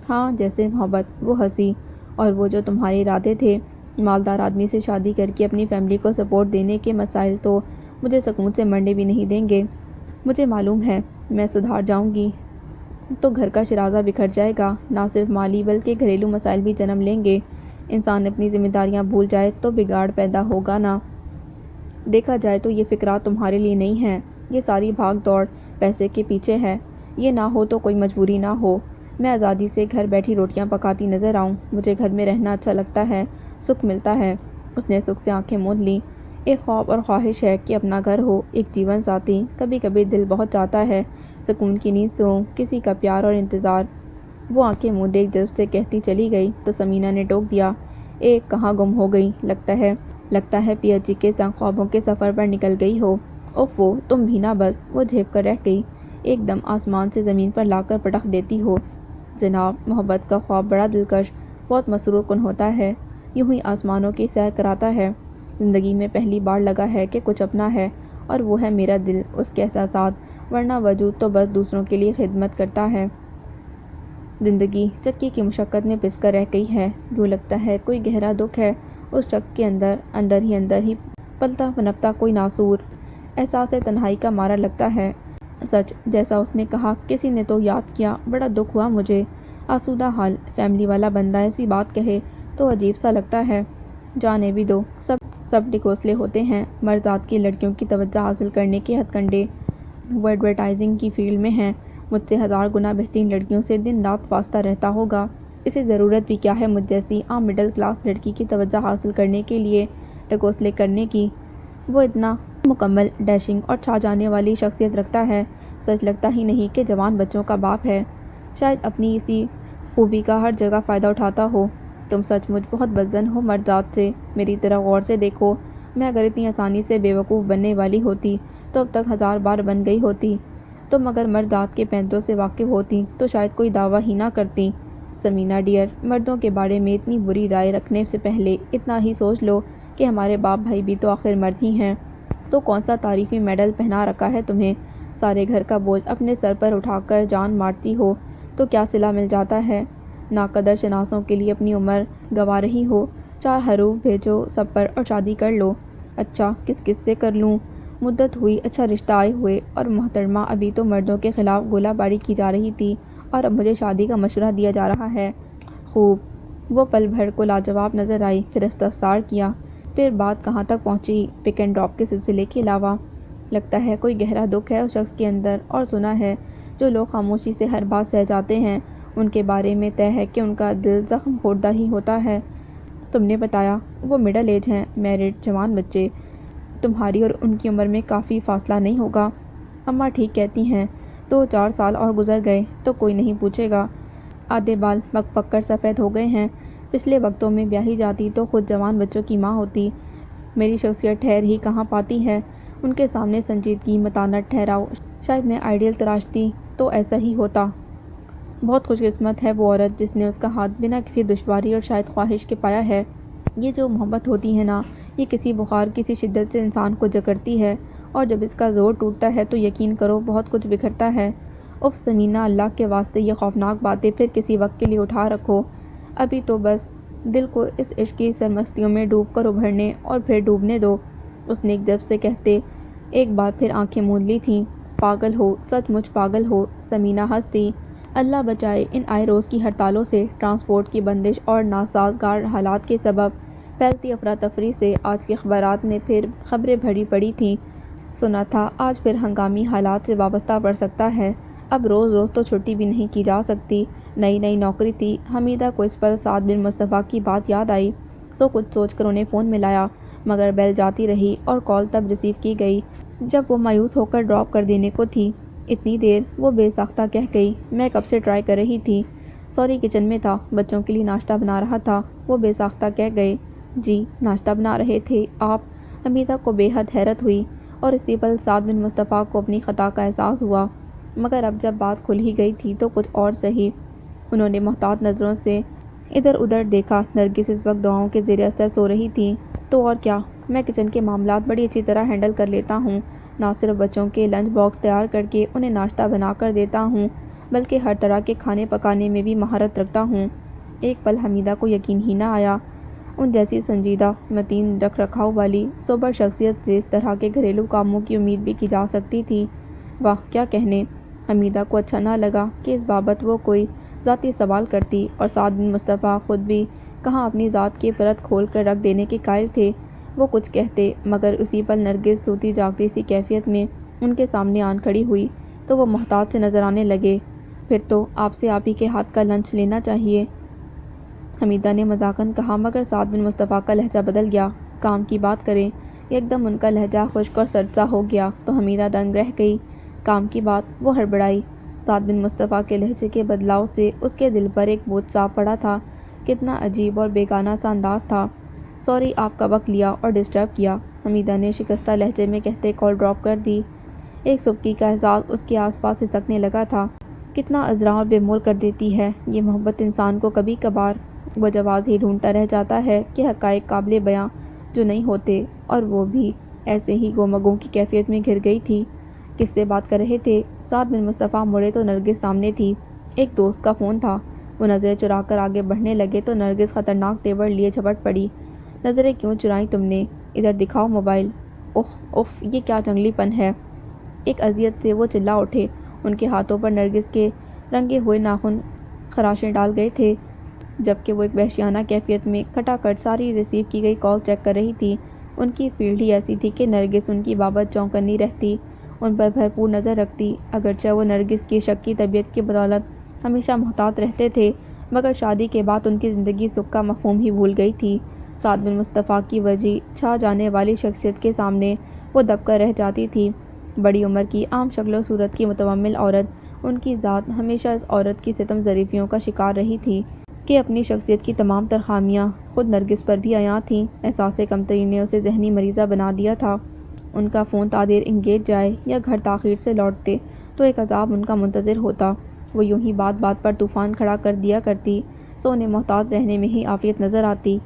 ہاں، جیسے محبت۔ وہ ہنسی۔ اور وہ جو تمہارے ارادے تھے، مالدار آدمی سے شادی کر کے اپنی فیملی کو سپورٹ دینے کے مسائل تو مجھے سکون سے مرنے بھی نہیں دیں گے۔ مجھے معلوم ہے، میں سدھار جاؤں گی تو گھر کا شیرازہ بکھر جائے گا، نہ صرف مالی بلکہ گھریلو مسائل بھی جنم لیں گے۔ انسان اپنی ذمہ داریاں بھول جائے تو بگاڑ پیدا ہوگا نا۔ دیکھا جائے تو یہ فکرات تمہارے لیے نہیں ہیں، یہ ساری بھاگ دوڑ پیسے کے پیچھے ہے۔ یہ نہ ہو تو کوئی مجبوری نہ ہو، میں آزادی سے گھر بیٹھی روٹیاں پکاتی نظر آؤں۔ مجھے گھر میں رہنا اچھا لگتا ہے، سکھ ملتا ہے۔ اس نے سکھ سے آنکھیں موند لیں۔ ایک خواب اور خواہش ہے کہ اپنا گھر ہو، ایک جیون ساتھی۔ کبھی کبھی دل بہت چاہتا ہے سکون کی نیند سوؤں، کسی کا پیار اور انتظار۔ وہ آنکھیں موندے ایک جذب سے کہتی چلی گئی تو ثمینہ نے ٹوک دیا، کہاں گم ہو گئی؟ لگتا ہے PhD کے سنگ خوابوں کے سفر پر نکل گئی ہو۔ اوفو، تم بھی نہ بس۔ وہ جھیپ کر رہ گئی۔ ایک دم آسمان سے زمین پر لا کر پٹخ دیتی ہو۔ جناب، محبت کا خواب بڑا دلکش، بہت مسرور کن ہوتا ہے، یوں ہی آسمانوں کی سیر کراتا ہے۔ زندگی میں پہلی بار لگا ہے کہ کچھ اپنا ہے، اور وہ ہے میرا دل، اس کے احساسات، ورنہ وجود تو بس دوسروں کے لیے خدمت کرتا ہے۔ زندگی چکی کی مشقت میں پس کر رہ گئی ہے۔ یوں لگتا ہے کوئی گہرا دکھ ہے اس شخص کے اندر ہی پلتا پنپتا کوئی ناسور احساس تنہائی کا مارا لگتا ہے۔ سچ، جیسا اس نے کہا، کسی نے تو یاد کیا، بڑا دکھ ہوا مجھے۔ آسودہ حال، فیملی والا بندہ ایسی بات کہے تو عجیب سا لگتا ہے۔ جانے بھی دو، سب ڈھکوسلے ہوتے ہیں۔ مرد ذات کی لڑکیوں کی توجہ حاصل کرنے کے ہتھ کنڈے وہ ایڈورٹائزنگ کی فیلڈ میں ہیں۔ مجھ سے 1000 گنا بہترین لڑکیوں سے دن رات واسطہ رہتا ہوگا۔ اسے ضرورت بھی کیا ہے مجھ جیسی عام مڈل کلاس لڑکی کی توجہ حاصل کرنے کے لیے ڈھکوسلے کرنے کی؟ وہ اتنا مکمل، ڈیشنگ اور چھا جانے والی شخصیت رکھتا ہے، سچ لگتا ہی نہیں کہ جوان بچوں کا باپ ہے۔ شاید اپنی اسی خوبی کا ہر جگہ فائدہ اٹھاتا ہو۔ تم سچ مجھ بہت بدظن ہو مرد ذات سے۔ میری طرف غور سے دیکھو، میں اگر اتنی آسانی سے بے وقوف بننے والی ہوتی تو اب تک 1000 بار بن گئی ہوتی۔ تم اگر مرد ذات کے پینتوں سے واقف ہوتی تو شاید کوئی دعویٰ ہی نہ کرتی۔ ثمینہ ڈیئر، مردوں کے بارے میں اتنی بری رائے رکھنے سے پہلے اتنا ہی سوچ لو کہ ہمارے باپ بھائی بھی تو آخر مرد ہی ہیں۔ تو کون سا تعریفی میڈل پہنا رکھا ہے تمہیں؟ سارے گھر کا بوجھ اپنے سر پر اٹھا کر جان مارتی ہو تو کیا صلہ مل جاتا ہے؟ ناقدر شناسوں کے لیے اپنی عمر گنوا رہی ہو، 4 حروف بھیجو سب پر اور شادی کر لو۔ اچھا، کس سے کر لوں؟ مدت ہوئی اچھا رشتہ آئے ہوئے، اور محترمہ ابھی تو مردوں کے خلاف گولہ باری کی جا رہی تھی اور اب مجھے شادی کا مشورہ دیا جا رہا ہے۔ خوب۔ وہ پل بھر کو لاجواب نظر آئی، پھر استفسار کیا، پھر بات کہاں تک پہنچی؟ پک اینڈ ڈراپ کے سلسلے کے علاوہ؟ لگتا ہے کوئی گہرا دکھ ہے اس شخص کے اندر، اور سنا ہے جو لوگ خاموشی سے ہر بات سہ جاتے ہیں ان کے بارے میں طے ہے کہ ان کا دل زخم خوردہ ہی ہوتا ہے۔ تم نے بتایا وہ مڈل ایج ہیں، میرڈ، جوان بچے۔ تمہاری اور ان کی عمر میں کافی فاصلہ نہیں ہوگا؟ اماں ٹھیک کہتی ہیں، 2-4 سال اور گزر گئے تو کوئی نہیں پوچھے گا۔ آدھے بال پک پک کر سفید ہو گئے ہیں۔ پچھلے وقتوں میں بیاہی جاتی تو خود جوان بچوں کی ماں ہوتی۔ میری شخصیت ٹھہر ہی کہاں پاتی ہے ان کے سامنے سنجیدگی، متانت، ٹھہراؤ۔ شاید میں آئیڈیل تراشتی تو ایسا ہی ہوتا۔ بہت خوش قسمت ہے وہ عورت جس نے اس کا ہاتھ بنا کسی دشواری اور شاید خواہش کے پایا ہے۔ یہ جو محبت ہوتی ہے نا، یہ کسی بخار، کسی شدت سے انسان کو جکڑتی ہے، اور جب اس کا زور ٹوٹتا ہے تو یقین کرو بہت کچھ بکھرتا ہے۔ اف ثمینہ، اللہ کے واسطے یہ خوفناک باتیں پھر کسی وقت کے لیے اٹھا رکھو، ابھی تو بس دل کو اس عشق کی سرمستیوں میں ڈوب کر ابھرنے اور پھر ڈوبنے دو۔ اس نے ایک جذب سے کہتے ایک بار پھر آنکھیں موند لی تھیں۔ پاگل ہو، سچ مچ پاگل ہو، سمینہ ہنس دی۔ اللہ بچائے، ان آئے روز کی ہڑتالوں سے، ٹرانسپورٹ کی بندش اور ناسازگار حالات کے سبب پھیلتی افراتفری سے آج کے اخبارات میں پھر خبریں بھری پڑی تھیں۔ سنا تھا آج پھر ہنگامی حالات سے وابستہ پڑ سکتا ہے۔ اب روز روز تو چھٹی بھی نہیں کی جا سکتی۔ نئی نئی نوکری تھی۔ حمیدہ کو اس پل سعد بن مصطفیٰ کی بات یاد آئی، سو کچھ سوچ کر انہیں فون ملایا، مگر بیل جاتی رہی اور کال تب ریسیو کی گئی جب وہ مایوس ہو کر ڈراپ کر دینے کو تھی۔ اتنی دیر، وہ بے ساختہ کہہ گئی، میں کب سے ٹرائی کر رہی تھی۔ سوری، کچن میں تھا، بچوں کے لیے ناشتہ بنا رہا تھا۔ وہ بے ساختہ کہہ گئے، جی ناشتہ بنا رہے تھے آپ؟ حمیدہ کو بے حد حیرت ہوئی اور اسی پل سعد بن مصطفیٰ کو اپنی خطا کا احساس ہوا، مگر اب جب بات کھل ہی گئی تھی تو کچھ اور سہی۔ انہوں نے محتاط نظروں سے ادھر ادھر دیکھا۔ نرگس اس وقت دواؤں کے زیر اثر سو رہی تھی۔ تو اور کیا، میں کچن کے معاملات بڑی اچھی طرح ہینڈل کر لیتا ہوں۔ نہ صرف بچوں کے لنچ باکس تیار کر کے انہیں ناشتہ بنا کر دیتا ہوں، بلکہ ہر طرح کے کھانے پکانے میں بھی مہارت رکھتا ہوں۔ ایک پل حمیدہ کو یقین ہی نہ آیا، ان جیسی سنجیدہ، متین رکھ رکھاؤ والی، سوبر شخصیت سے اس طرح کے گھریلو کاموں کی امید بھی کی جا سکتی تھی۔ واہ کیا کہنے! حمیدہ کو اچھا نہ لگا کہ اس بابت وہ کوئی ذاتی سوال کرتی، اور سعد بن مصطفیٰ خود بھی کہاں اپنی ذات کی پرت کھول کر رکھ دینے کے قائل تھے۔ وہ کچھ کہتے، مگر اسی پل نرگس سوتی جاگتی سی کیفیت میں ان کے سامنے آن کھڑی ہوئی تو وہ محتاط سے نظر آنے لگے۔ پھر تو آپ سے آپ ہی کے ہاتھ کا لنچ لینا چاہیے، حمیدہ نے مذاقاً کہا، مگر سعد بن مصطفیٰ کا لہجہ بدل گیا۔ کام کی بات کریں؟ یک دم ان کا لہجہ خشک اور سرد سا ہو گیا تو حمیدہ دنگ رہ گئی۔ کام کی بات؟ وہ ہڑبڑائی۔ سعد بن مصطفیٰ کے لہجے کے بدلاؤ سے اس کے دل پر ایک بوجھ سا پڑا تھا۔ کتنا عجیب اور بیگانہ سا انداز تھا۔ سوری آپ کا وقت لیا اور ڈسٹرب کیا، حمیدہ نے شکستہ لہجے میں کہتے کال ڈراپ کر دی۔ ایک سبکی کا احساس اس کے آس پاس سسکنے لگا تھا۔ کتنا عذرا اور بے مول کر دیتی ہے یہ محبت انسان کو کبھی کبھار۔ وہ جواز ہی ڈھونڈتا رہ جاتا ہے کہ حقائق قابل بیاں جو نہیں ہوتے، اور وہ بھی ایسے ہی گومگوں کی کیفیت میں گھر گئی تھی۔ کس سے بات کر رہے تھے؟ سعد بن مصطفیٰ مڑے تو نرگس سامنے تھی۔ ایک دوست کا فون تھا۔ وہ نظریں چرا کر آگے بڑھنے لگے تو نرگس خطرناک تیور لیے جھپٹ پڑی۔ نظریں کیوں چرائیں تم نے؟ ادھر دکھاؤ موبائل۔ اف اف، یہ کیا جنگلی پن ہے؟ ایک اذیت سے وہ چلا اٹھے۔ ان کے ہاتھوں پر نرگس کے رنگے ہوئے ناخن خراشیں ڈال گئے تھے، جبکہ وہ ایک وحشیانہ کیفیت میں کھٹا کھٹ ساری ریسیو کی گئی کال چیک کر رہی تھی۔ ان کی فیلڈ ہی ایسی تھی کہ نرگس ان کی بابت چونکنی رہتی، ان پر بھرپور نظر رکھتی۔ اگرچہ وہ نرگس کی شکی طبیعت کی بدولت ہمیشہ محتاط رہتے تھے، مگر شادی کے بعد ان کی زندگی سکھ کا مفہوم ہی بھول گئی تھی۔ سعد بن مصطفیٰ کی وجی چھا جانے والی شخصیت کے سامنے وہ دب کر رہ جاتی تھی۔ بڑی عمر کی، عام شکل و صورت کی متومل عورت، ان کی ذات ہمیشہ اس عورت کی ستم ظریفیوں کا شکار رہی تھی کہ اپنی شخصیت کی تمام تر خامیاں خود نرگس پر بھی عیاں تھیں۔ احساس کمتری نے اسے ذہنی مریضہ بنا دیا تھا۔ ان کا فون تا دیر انگیج جائے یا گھر تاخیر سے لوٹتے تو ایک عذاب ان کا منتظر ہوتا۔ وہ یوں ہی بات بات پر طوفان کھڑا کر دیا کرتی، سو انہیں محتاط رہنے میں ہی عافیت نظر آتی۔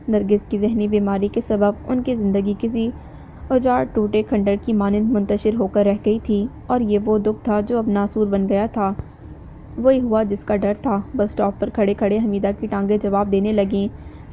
نرگس کی ذہنی بیماری کے سبب ان کی زندگی کسی اجاڑ ٹوٹے کھنڈر کی مانند منتشر ہو کر رہ گئی تھی، اور یہ وہ دکھ تھا جو اب ناسور بن گیا تھا۔ وہی ہوا جس کا ڈر تھا۔ بس اسٹاپ پر کھڑے کھڑے حمیدہ کی ٹانگیں جواب دینے لگیں۔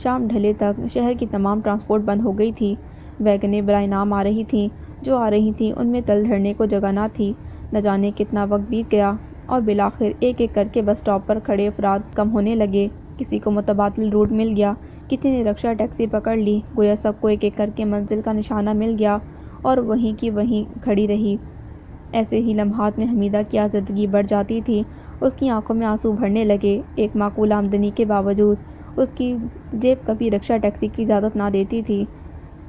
شام ڈھلے تک شہر کی تمام ٹرانسپورٹ بند ہو گئی تھی۔ ویگنیں برائے نام آ رہی تھیں، جو آ رہی تھیں ان میں تل دھرنے کو جگہ نہ تھی۔ نہ جانے کتنا وقت بیت گیا اور بالآخر ایک ایک کر کے بس اسٹاپ پر کھڑے افراد کم ہونے لگے۔ کسی کو متبادل روٹ مل گیا، کسی نے رکشا ٹیکسی پکڑ لی، گویا سب کو ایک ایک کر کے منزل کا نشانہ مل گیا اور وہیں کی وہیں کھڑی رہی۔ ایسے ہی لمحات میں حمیدہ کی آزردگی بڑھ جاتی تھی۔ اس کی آنکھوں میں آنسو بھرنے لگے۔ ایک معقول آمدنی کے باوجود اس کی جیب کبھی رکشا ٹیکسی کی اجازت نہ دیتی تھی۔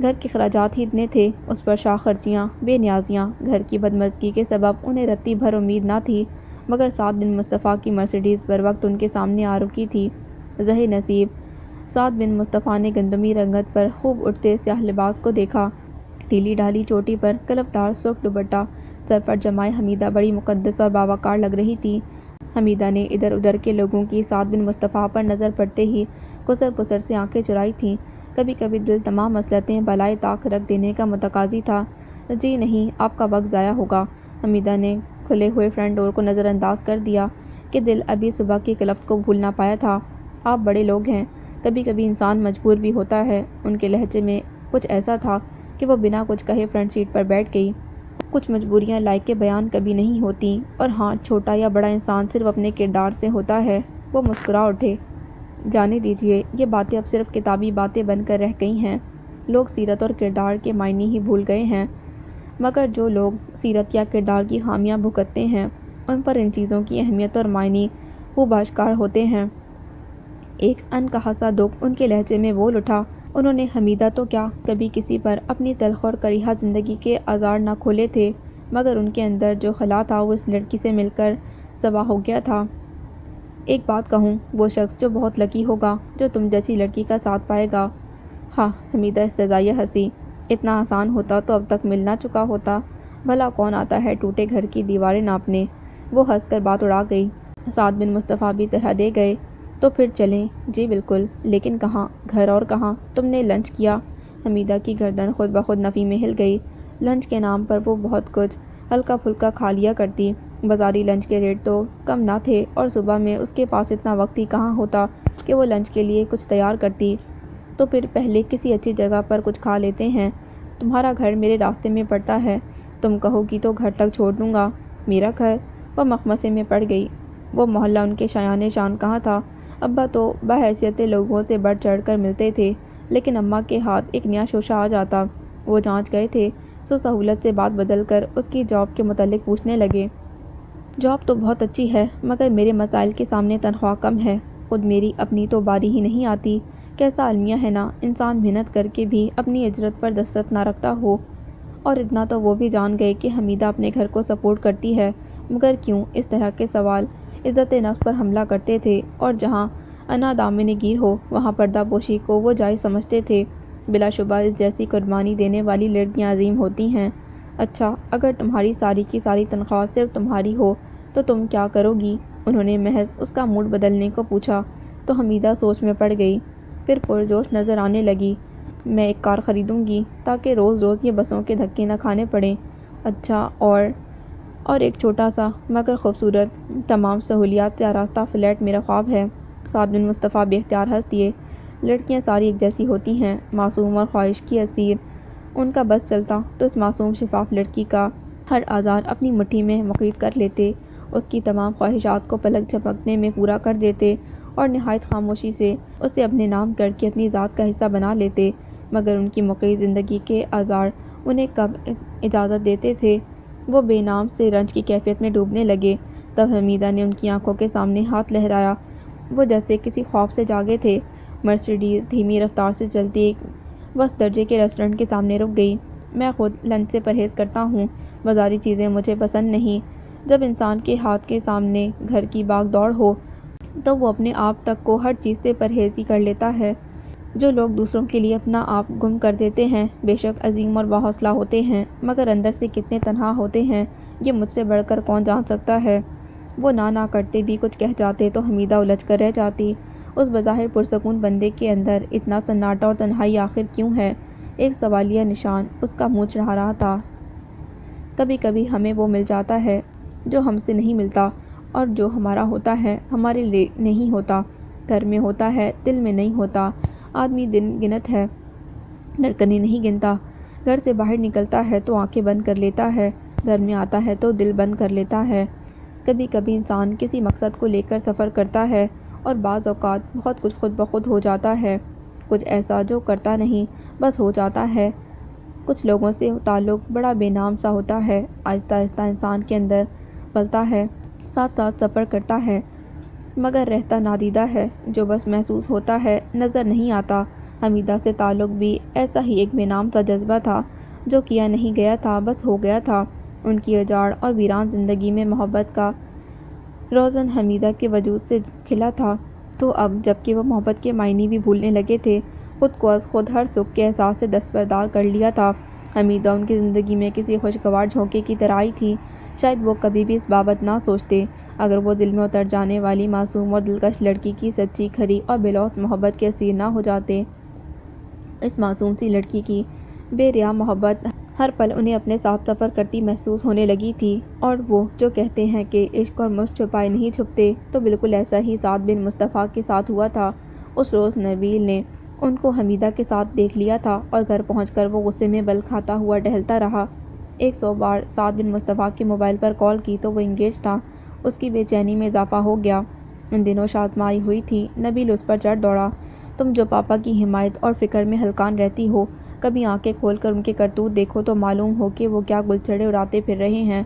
گھر کے اخراجات ہی اتنے تھے، اس پر شاہ خرچیاں، بے نیازیاں۔ گھر کی بدمزگی کے سبب انہیں رتی بھر امید نہ تھی، مگر سعد بن مصطفیٰ کی مرسیڈیز بر وقت ان کے سامنے آ رکی تھی۔ زہے نصیب! سعد بن مصطفیٰ نے گندمی رنگت پر خوب اٹھتے سیاہ لباس کو دیکھا۔ ڈھیلی ڈھالی چوٹی پر کلفتار سرخ دوپٹہ سر پر جمائے حمیدہ بڑی مقدس اور باوقار لگ رہی تھی۔ حمیدہ نے ادھر ادھر کے لوگوں کی سعد بن مصطفیٰ پر نظر پڑتے ہی قصر قصر سے آنکھیں چرائی تھیں۔ کبھی کبھی دل تمام مصلحتیں بالائے طاق رکھ دینے کا متقاضی تھا۔ جی نہیں، آپ کا وقت ضائع ہوگا، حمیدہ نے کھلے ہوئے فرنٹ ڈور کو نظر انداز کر دیا کہ دل ابھی صبح کی کلفت کو بھول نہ پایا تھا۔ آپ بڑے لوگ ہیں، کبھی کبھی انسان مجبور بھی ہوتا ہے۔ ان کے لہجے میں کچھ ایسا تھا کہ وہ بنا کچھ کہے فرنٹ سیٹ پر بیٹھ گئی۔ کچھ مجبوریاں لائق کے بیان کبھی نہیں ہوتی، اور ہاں، چھوٹا یا بڑا انسان صرف اپنے کردار سے ہوتا ہے۔ وہ مسکرا اٹھے۔ جانے دیجیے، یہ باتیں اب صرف کتابی باتیں بن کر رہ گئی ہیں۔ لوگ سیرت اور کردار کے معنی ہی بھول گئے ہیں، مگر جو لوگ سیرت یا کردار کی خامیاں بھگتتے ہیں، ان پر ان چیزوں کی اہمیت اور معنی خوب آشکار ہوتے ہیں۔ ایک انکہا سا دکھ ان کے لہجے میں بول اٹھا۔ انہوں نے حمیدہ تو کیا، کبھی کسی پر اپنی تلخ اور کریہا زندگی کے آزار نہ کھولے تھے، مگر ان کے اندر جو خلا تھا وہ اس لڑکی سے مل کر صبا ہو گیا تھا۔ ایک بات کہوں، وہ شخص جو بہت لکی ہوگا جو تم جیسی لڑکی کا ساتھ پائے گا۔ ہاں، حمیدہ استہزائیہ ہنسی۔ اتنا آسان ہوتا تو اب تک مل نہ چکا ہوتا۔ بھلا کون آتا ہے ٹوٹے گھر کی دیواریں ناپنے۔ وہ ہنس کر بات اڑا گئی۔ سعد بن مصطفیٰ بھی طرح دے گئے۔ تو پھر چلیں۔ جی بالکل، لیکن کہاں؟ گھر اور کہاں؟ تم نے لنچ کیا؟ حمیدہ کی گردن خود بخود نفی میں ہل گئی۔ لنچ کے نام پر وہ بہت کچھ ہلکا پھلکا کھا لیا کرتی۔ بازاری لنچ کے ریٹ تو کم نہ تھے، اور صبح میں اس کے پاس اتنا وقت ہی کہاں ہوتا کہ وہ لنچ کے لیے کچھ تیار کرتی۔ تو پھر پہلے کسی اچھی جگہ پر کچھ کھا لیتے ہیں۔ تمہارا گھر میرے راستے میں پڑتا ہے، تم کہو گی تو گھر تک چھوڑ دوں گا۔ میرا گھر؟ وہ مخمصے میں پڑ گئی۔ وہ محلہ ان کے شایان شان کہاں تھا؟ ابا تو بحیثیت لوگوں سے بڑھ چڑھ کر ملتے تھے، لیکن اماں کے ہاتھ ایک نیا شوشہ آ جاتا۔ وہ جانچ گئے تھے، سو سہولت سے بات بدل کر اس کی جاب کے متعلق پوچھنے لگے۔ جاب تو بہت اچھی ہے، مگر میرے مسائل کے سامنے تنخواہ کم ہے۔ خود میری اپنی تو باری ہی نہیں آتی۔ کیسا المیہ ہے نا، انسان محنت کر کے بھی اپنی اجرت پر دسترس نہ رکھتا ہو۔ اور اتنا تو وہ بھی جان گئے کہ حمیدہ اپنے گھر کو سپورٹ کرتی ہے، مگر کیوں؟ اس طرح کے سوال عزت نفس پر حملہ کرتے تھے، اور جہاں انا دامن گیر ہو وہاں پردہ پوشی کو وہ جائز سمجھتے تھے۔ بلا شبہ اس جیسی قربانی دینے والی لڑکیاں عظیم ہوتی ہیں۔ اچھا، اگر تمہاری ساری کی ساری تنخواہ صرف تمہاری ہو تو تم کیا کرو گی؟ انہوں نے محض اس کا موڈ بدلنے کو پوچھا تو حمیدہ سوچ میں پڑ گئی، پھر پرجوش نظر آنے لگی۔ میں ایک کار خریدوں گی تاکہ روز روز یہ بسوں کے دھکے نہ کھانے پڑیں۔ اچھا، اور ایک چھوٹا سا مگر خوبصورت تمام سہولیات سے آراستہ فلیٹ میرا خواب ہے۔ سعد بن مصطفیٰ بے اختیار ہنس دیے۔ لڑکیاں ساری ایک جیسی ہوتی ہیں، معصوم اور خواہش کی اسیر۔ ان کا بس چلتا تو اس معصوم شفاف لڑکی کا ہر آزار اپنی مٹھی میں مقید کر لیتے، اس کی تمام خواہشات کو پلک جھپکنے میں پورا کر دیتے، اور نہایت خاموشی سے اسے اپنے نام کر کے اپنی ذات کا حصہ بنا لیتے، مگر ان کی مقید زندگی کے آزار انہیں کب اجازت دیتے تھے؟ وہ بے نام سے رنج کی کیفیت میں ڈوبنے لگے۔ تب حمیدہ نے ان کی آنکھوں کے سامنے ہاتھ لہرایا۔ وہ جیسے کسی خواب سے جاگے تھے۔ مرسیڈیز دھیمی رفتار سے چلتی ایک وسط درجے کے ریسٹورنٹ کے سامنے رک گئی۔ میں خود لنچ سے پرہیز کرتا ہوں، بازاری چیزیں مجھے پسند نہیں۔ جب انسان کے ہاتھ کے سامنے گھر کی بھاگ دوڑ ہو تو وہ اپنے آپ تک کو ہر چیز سے پرہیز ہی کر لیتا ہے۔ جو لوگ دوسروں کے لیے اپنا آپ گم کر دیتے ہیں، بے شک عظیم اور باحوصلہ ہوتے ہیں، مگر اندر سے کتنے تنہا ہوتے ہیں، یہ مجھ سے بڑھ کر کون جان سکتا ہے؟ وہ نہ کرتے بھی کچھ کہہ جاتے تو حمیدہ الجھ کر رہ جاتی۔ اس بظاہر پرسکون بندے کے اندر اتنا سناٹا اور تنہائی آخر کیوں ہے؟ ایک سوالیہ نشان اس کا منہ چڑھا رہا تھا۔ کبھی کبھی ہمیں وہ مل جاتا ہے جو ہم سے نہیں ملتا، اور جو ہمارا ہوتا ہے ہمارے لیے نہیں ہوتا۔ گھر میں ہوتا ہے، دل میں نہیں ہوتا۔ آدمی دن گنت ہے، دھڑکنیں نہیں گنتا۔ گھر سے باہر نکلتا ہے تو آنکھیں بند کر لیتا ہے، گھر میں آتا ہے تو دل بند کر لیتا ہے۔ کبھی کبھی انسان کسی مقصد کو لے کر سفر کرتا ہے، اور بعض اوقات بہت کچھ خود بخود ہو جاتا ہے، کچھ ایسا جو کرتا نہیں، بس ہو جاتا ہے۔ کچھ لوگوں سے تعلق بڑا بے نام سا ہوتا ہے، آہستہ آہستہ انسان کے اندر پلتا ہے، ساتھ ساتھ سفر کرتا ہے، مگر رہتا نادیدہ ہے، جو بس محسوس ہوتا ہے، نظر نہیں آتا۔ حمیدہ سے تعلق بھی ایسا ہی ایک بے نام سا جذبہ تھا، جو کیا نہیں گیا تھا، بس ہو گیا تھا۔ ان کی اجاڑ اور ویران زندگی میں محبت کا روزن حمیدہ کے وجود سے کھلا تھا، تو اب جب کہ وہ محبت کے معنی بھی بھولنے لگے تھے، خود کو از خود ہر سکھ کے احساس سے دستبردار کر لیا تھا، حمیدہ ان کی زندگی میں کسی خوشگوار جھونکے کی طرح آئی تھی۔ شاید وہ کبھی بھی اس بابت نہ سوچتے، اگر وہ دل میں اتر جانے والی معصوم اور دلکش لڑکی کی سچی، کھری اور بے لوث محبت کے اسیر نہ ہو جاتے۔ اس معصوم سی لڑکی کی بے ریا محبت ہر پل انہیں اپنے ساتھ سفر کرتی محسوس ہونے لگی تھی، اور وہ جو کہتے ہیں کہ عشق اور مشک چھپائے نہیں چھپتے، تو بالکل ایسا ہی سعد بن مصطفیٰ کے ساتھ ہوا تھا۔ اس روز نویل نے ان کو حمیدہ کے ساتھ دیکھ لیا تھا، اور گھر پہنچ کر وہ غصے میں بل کھاتا ہوا ٹہلتا رہا۔ 100 بار سعد بن مصطفیٰ کے موبائل پر کال کی تو وہ انگیج تھا۔ اس کی بے چینی میں اضافہ ہو گیا۔ ان دنوں شاذمہ آئی ہوئی تھی۔ نبیل اس پر چڑھ دوڑا۔ تم جو پاپا کی حمایت اور فکر میں ہلکان رہتی ہو، کبھی آنکھیں کھول کر ان کے کرتوت دیکھو تو معلوم ہو کہ وہ کیا گلچھڑے اڑاتے پھر رہے ہیں۔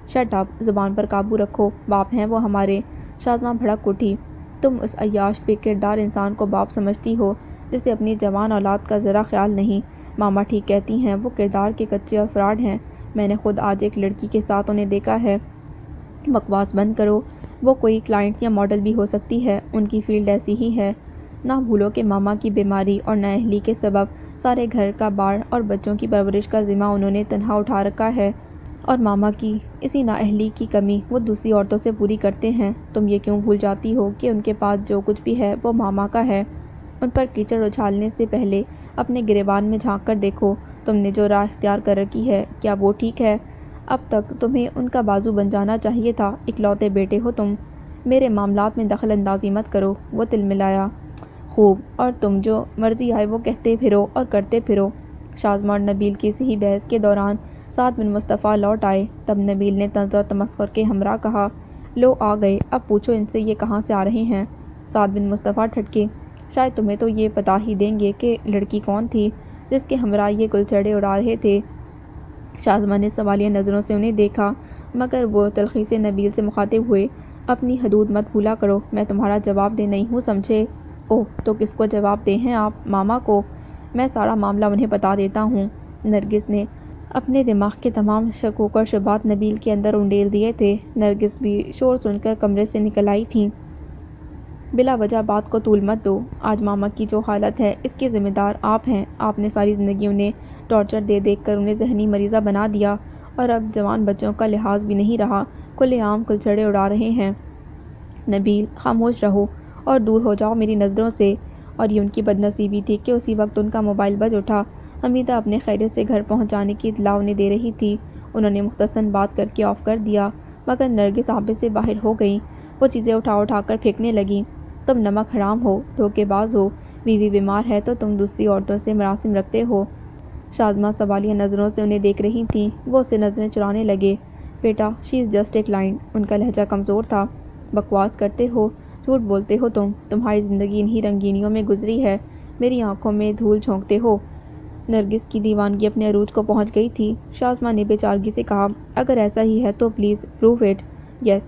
شٹ اپ، زبان پر قابو رکھو، باپ ہیں وہ ہمارے۔ شاذمہ بھڑک اٹھی۔ تم اس عیاش بے کردار انسان کو باپ سمجھتی ہو جسے اپنی جوان اولاد کا ذرا خیال نہیں۔ ماما ٹھیک کہتی ہیں، وہ کردار کے کچے اور فراڈ ہیں۔ میں نے خود آج ایک لڑکی کے ساتھ انہیں دیکھا ہے۔ بکواس بند کرو، وہ کوئی کلائنٹ یا ماڈل بھی ہو سکتی ہے، ان کی فیلڈ ایسی ہی ہے۔ نہ بھولو کہ ماما کی بیماری اور نااہلی کے سبب سارے گھر کا بار اور بچوں کی پرورش کا ذمہ انہوں نے تنہا اٹھا رکھا ہے، اور ماما کی اسی نااہلی کی کمی وہ دوسری عورتوں سے پوری کرتے ہیں۔ تم یہ کیوں بھول جاتی ہو کہ ان کے پاس جو کچھ بھی ہے وہ ماما کا ہے؟ ان پر کیچڑ اچھالنے سے پہلے اپنے گریبان میں جھانک کر دیکھو۔ تم نے جو راہ اختیار کر رکھی ہے، کیا وہ ٹھیک ہے؟ اب تک تمہیں ان کا بازو بن جانا چاہیے تھا۔ اکلوتے بیٹے ہو تم۔ میرے معاملات میں دخل اندازی مت کرو، وہ تلملایا۔ خوب، اور تم جو مرضی آئے وہ کہتے پھرو اور کرتے پھرو۔ شاذمہ اور نبیل کی صحیح بحث کے دوران سعد بن مصطفیٰ لوٹ آئے۔ تب نبیل نے طنز اور تمسخر کے ہمراہ کہا، لو آ گئے، اب پوچھو ان سے یہ کہاں سے آ رہے ہیں؟ سعد بن مصطفیٰ ٹھٹکے۔ شاید تمہیں تو یہ بتا ہی دیں گے کہ لڑکی کون تھی جس کے ہمراہ یہ گلچھڑے اڑا رہے تھے۔ شاذمہ نے سوالیہ نظروں سے انہیں دیکھا، مگر وہ تلخی سے نبیل سے مخاطب ہوئے، اپنی حدود مت بھولا کرو، میں تمہارا جواب دہ نہیں ہوں، سمجھے؟ اوہ، تو کس کو جواب دہ ہیں آپ؟ ماما کو؟ میں سارا معاملہ انہیں بتا دیتا ہوں۔ نرگس نے اپنے دماغ کے تمام شکوک اور شبہات نبیل کے اندر انڈیل دیے تھے۔ نرگس بھی شور سن کر کمرے سے نکل آئی تھیں۔ بلا وجہ بات کو طول مت دو۔ آج ماما کی جو حالت ہے اس کے ذمہ دار آپ ہیں۔ آپ نے ساری زندگی انہیں ٹارچر دے دیکھ کر انہیں ذہنی مریضہ بنا دیا، اور اب جوان بچوں کا لحاظ بھی نہیں رہا، کھلے عام گلچھڑے اڑا رہے ہیں۔ نبیل، خاموش رہو اور دور ہو جاؤ میری نظروں سے۔ اور یہ ان کی بد نصیبی تھی کہ اسی وقت ان کا موبائل بج اٹھا۔ حمیدہ اپنے خیریت سے گھر پہنچ جانے کی اطلاع انہیں دے رہی تھی۔ انہوں نے مختصراً بات کر کے آف کر دیا، مگر نرگس آپے سے باہر ہو گئیں۔ وہ چیزیں اٹھا کر پھینکنے لگیں۔ تم نمک حرام ہو، دھوکے باز ہو، بیوی بیمار ہے تو تم دوسری عورتوں سے مراسم رکھتے ہو۔ شاذمہ سوالیہ نظروں سے انہیں دیکھ رہی تھیں۔ وہ اس سے نظریں چرانے لگے۔ بیٹا، شی از جسٹ اے کلائنٹ۔ ان کا لہجہ کمزور تھا۔ بکواس کرتے ہو، جھوٹ بولتے ہو تم۔ تمہاری زندگی انہی رنگینیوں میں گزری ہے، میری آنکھوں میں دھول جھونکتے ہو۔ نرگس کی دیوانگی اپنے عروج کو پہنچ گئی تھی۔ شاذمہ نے بے چارگی سے کہا، اگر ایسا ہی ہے تو پلیز پروو اٹ۔ یس،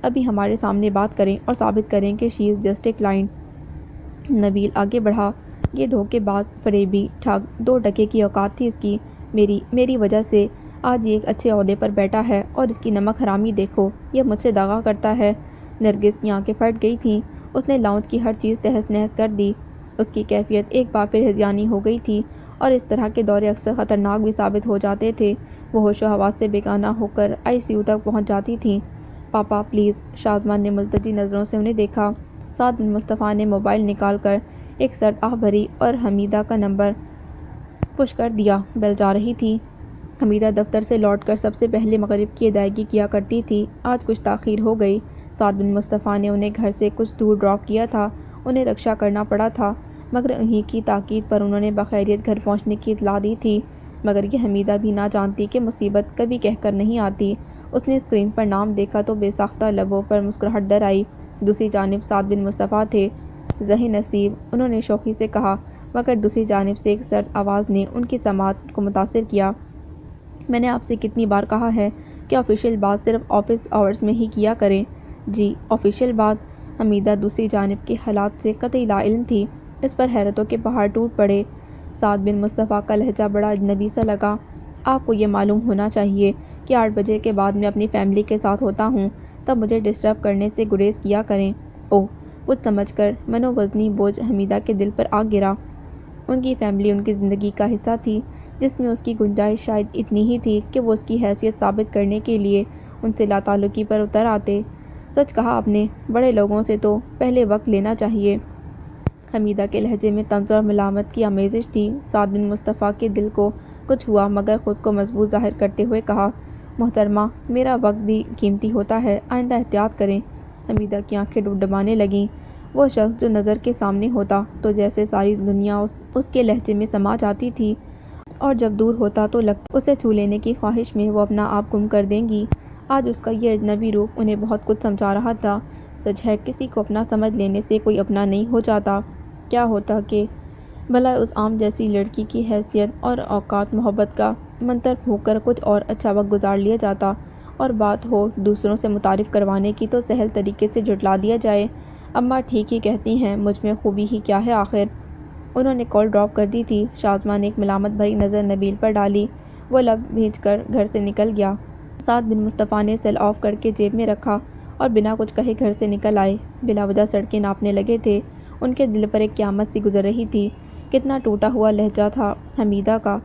ابھی ہمارے سامنے بات کریں اور ثابت کریں کہ شی از جسٹ اے کلائنٹ۔ نبیل آگے بڑھا، یہ دھوکے باز، فریبی، ٹھگ، 2 ٹکے کی اوقات تھی اس کی۔ میری وجہ سے آج یہ ایک اچھے عہدے پر بیٹھا ہے، اور اس کی نمک حرامی دیکھو، یہ مجھ سے دغا کرتا ہے۔ نرگس کی آنکھیں پھٹ گئی تھیں۔ اس نے لاؤنج کی ہر چیز تہس نہس کر دی۔ اس کی کیفیت ایک بار پھر ہذیانی ہو گئی تھی، اور اس طرح کے دورے اکثر خطرناک بھی ثابت ہو جاتے تھے۔ وہ ہوش و حواس سے بیگانہ ہو کر ICU تک پہنچ جاتی تھیں۔ پاپا پلیز۔ شاذمہ نے ملتجی نظروں سے انہیں دیکھا۔ سعد بن مصطفیٰ نے موبائل نکال کر ایک سرد آہ بھری اور حمیدہ کا نمبر پش کر دیا۔ بیل جا رہی تھی۔ حمیدہ دفتر سے لوٹ کر سب سے پہلے مغرب کی ادائیگی کیا کرتی تھی۔ آج کچھ تاخیر ہو گئی۔ سعد بن مصطفیٰ نے انہیں گھر سے کچھ دور ڈراپ کیا تھا۔ انہیں رکشا کرنا پڑا تھا، مگر انہی کی تاکید پر انہوں نے بخیریت گھر پہنچنے کی اطلاع دی تھی۔ مگر یہ حمیدہ بھی نہ جانتی کہ مصیبت کبھی کہہ کر نہیں آتی۔ اس نے اسکرین پر نام دیکھا تو بے ساختہ لبوں پر مسکراہٹ در آئی۔ دوسری جانب سعد بن مصطفیٰ تھے۔ ذہِ نصیب، انہوں نے شوخی سے کہا، مگر دوسری جانب سے ایک سرد آواز نے ان کی سماعت کو متاثر کیا۔ میں نے آپ سے کتنی بار کہا ہے کہ آفیشیل بات صرف آفس آورز میں ہی کیا کریں؟ جی، آفیشیل بات؟ حمیدہ دوسری جانب کے حالات سے قطعی لا علم تھی۔ اس پر حیرتوں کے پہاڑ ٹوٹ پڑے۔ سعد بن مصطفیٰ کا لہجہ بڑا اجنبی سا لگا۔ آپ کو یہ معلوم ہونا چاہیے کہ 8 بجے کے بعد میں اپنی فیملی کے ساتھ ہوتا ہوں، تب مجھے ڈسٹرب کرنے سے گریز کیا کریں۔ اوہ، کچھ سمجھ کر منووزنی بوجھ حمیدہ کے دل پر آ گرا۔ ان کی فیملی ان کی زندگی کا حصہ تھی، جس میں اس کی گنجائش شاید اتنی ہی تھی کہ وہ اس کی حیثیت ثابت کرنے کے لیے ان سے لا تعلقی پر اتر آتے۔ سچ کہا آپ نے، بڑے لوگوں سے تو پہلے وقت لینا چاہیے۔ حمیدہ کے لہجے میں طنز اور ملامت کی آمیزش تھی۔ سعد بن مصطفیٰ کے دل کو کچھ ہوا، مگر خود کو مضبوط ظاہر کرتے ہوئے کہا، محترمہ، میرا وقت بھی قیمتی ہوتا ہے، آئندہ احتیاط کریں۔ حمیدہ کی آنکھیں ڈبڈبانے لگیں۔ وہ شخص جو نظر کے سامنے ہوتا تو جیسے ساری دنیا اس کے لہجے میں سما جاتی تھی۔ اور جب دور ہوتا تو لگتا اسے چھو لینے کی خواہش میں وہ اپنا آپ گم کر دیں گی۔ آج اس کا یہ اجنبی روپ انہیں بہت کچھ سمجھا رہا تھا۔ سچ ہے، کسی کو اپنا سمجھ لینے سے کوئی اپنا نہیں ہو جاتا۔ کیا ہوتا کہ بھلا اس عام جیسی لڑکی کی حیثیت اور اوقات محبت کا منتر پھونک کر کچھ اور اچھا وقت گزار لیا جاتا، اور بات ہو دوسروں سے متعارف کروانے کی تو سہل طریقے سے جھٹلا دیا جائے۔ اماں ٹھیک ہی کہتی ہیں، مجھ میں خوبی ہی کیا ہے آخر۔ انہوں نے کال ڈراپ کر دی تھی۔ شازمہ نے ایک ملامت بھری نظر نبیل پر ڈالی۔ وہ لب بھیج کر گھر سے نکل گیا۔ سعد بن مصطفیٰ نے سیل آف کر کے جیب میں رکھا اور بنا کچھ کہے گھر سے نکل آئے۔ بلا وجہ سڑکیں ناپنے لگے تھے۔ ان کے دل پر ایک قیامت سی گزر رہی تھی۔ کتنا ٹوٹا ہوا لہجہ تھا حمیدہ کا۔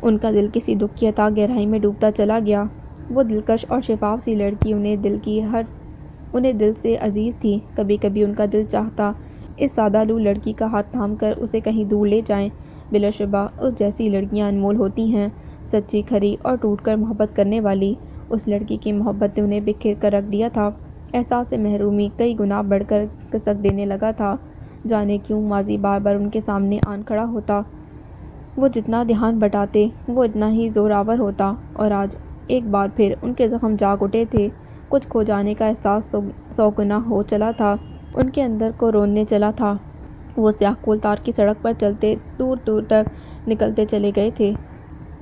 ان کا دل کسی دکھ کی اتھاہ گہرائی میں ڈوبتا چلا گیا۔ وہ دلکش اور شفاف سی لڑکی انہیں دل سے عزیز تھی۔ کبھی کبھی ان کا دل چاہتا اس سادہ لوح لڑکی کا ہاتھ تھام کر اسے کہیں دور لے جائیں۔ بلا شبہ اس جیسی لڑکیاں انمول ہوتی ہیں، سچی، کھری اور ٹوٹ کر محبت کرنے والی۔ اس لڑکی کی محبت نے انہیں بکھیر کر رکھ دیا تھا۔ احساس محرومی کئی گنا بڑھ کر کسک دینے لگا تھا۔ جانے کیوں ماضی بار بار ان کے سامنے آن کھڑا ہوتا۔ وہ جتنا دھیان بٹاتے وہ اتنا ہی زوراور ہوتا، اور آج ایک بار پھر ان کے زخم جاگ اٹھے تھے۔ کچھ کھو جانے کا احساس سو گنا ہو چلا تھا۔ ان کے اندر کو روننے چلا تھا۔ وہ سیاہ کول تار کی سڑک پر چلتے دور دور تک نکلتے چلے گئے تھے۔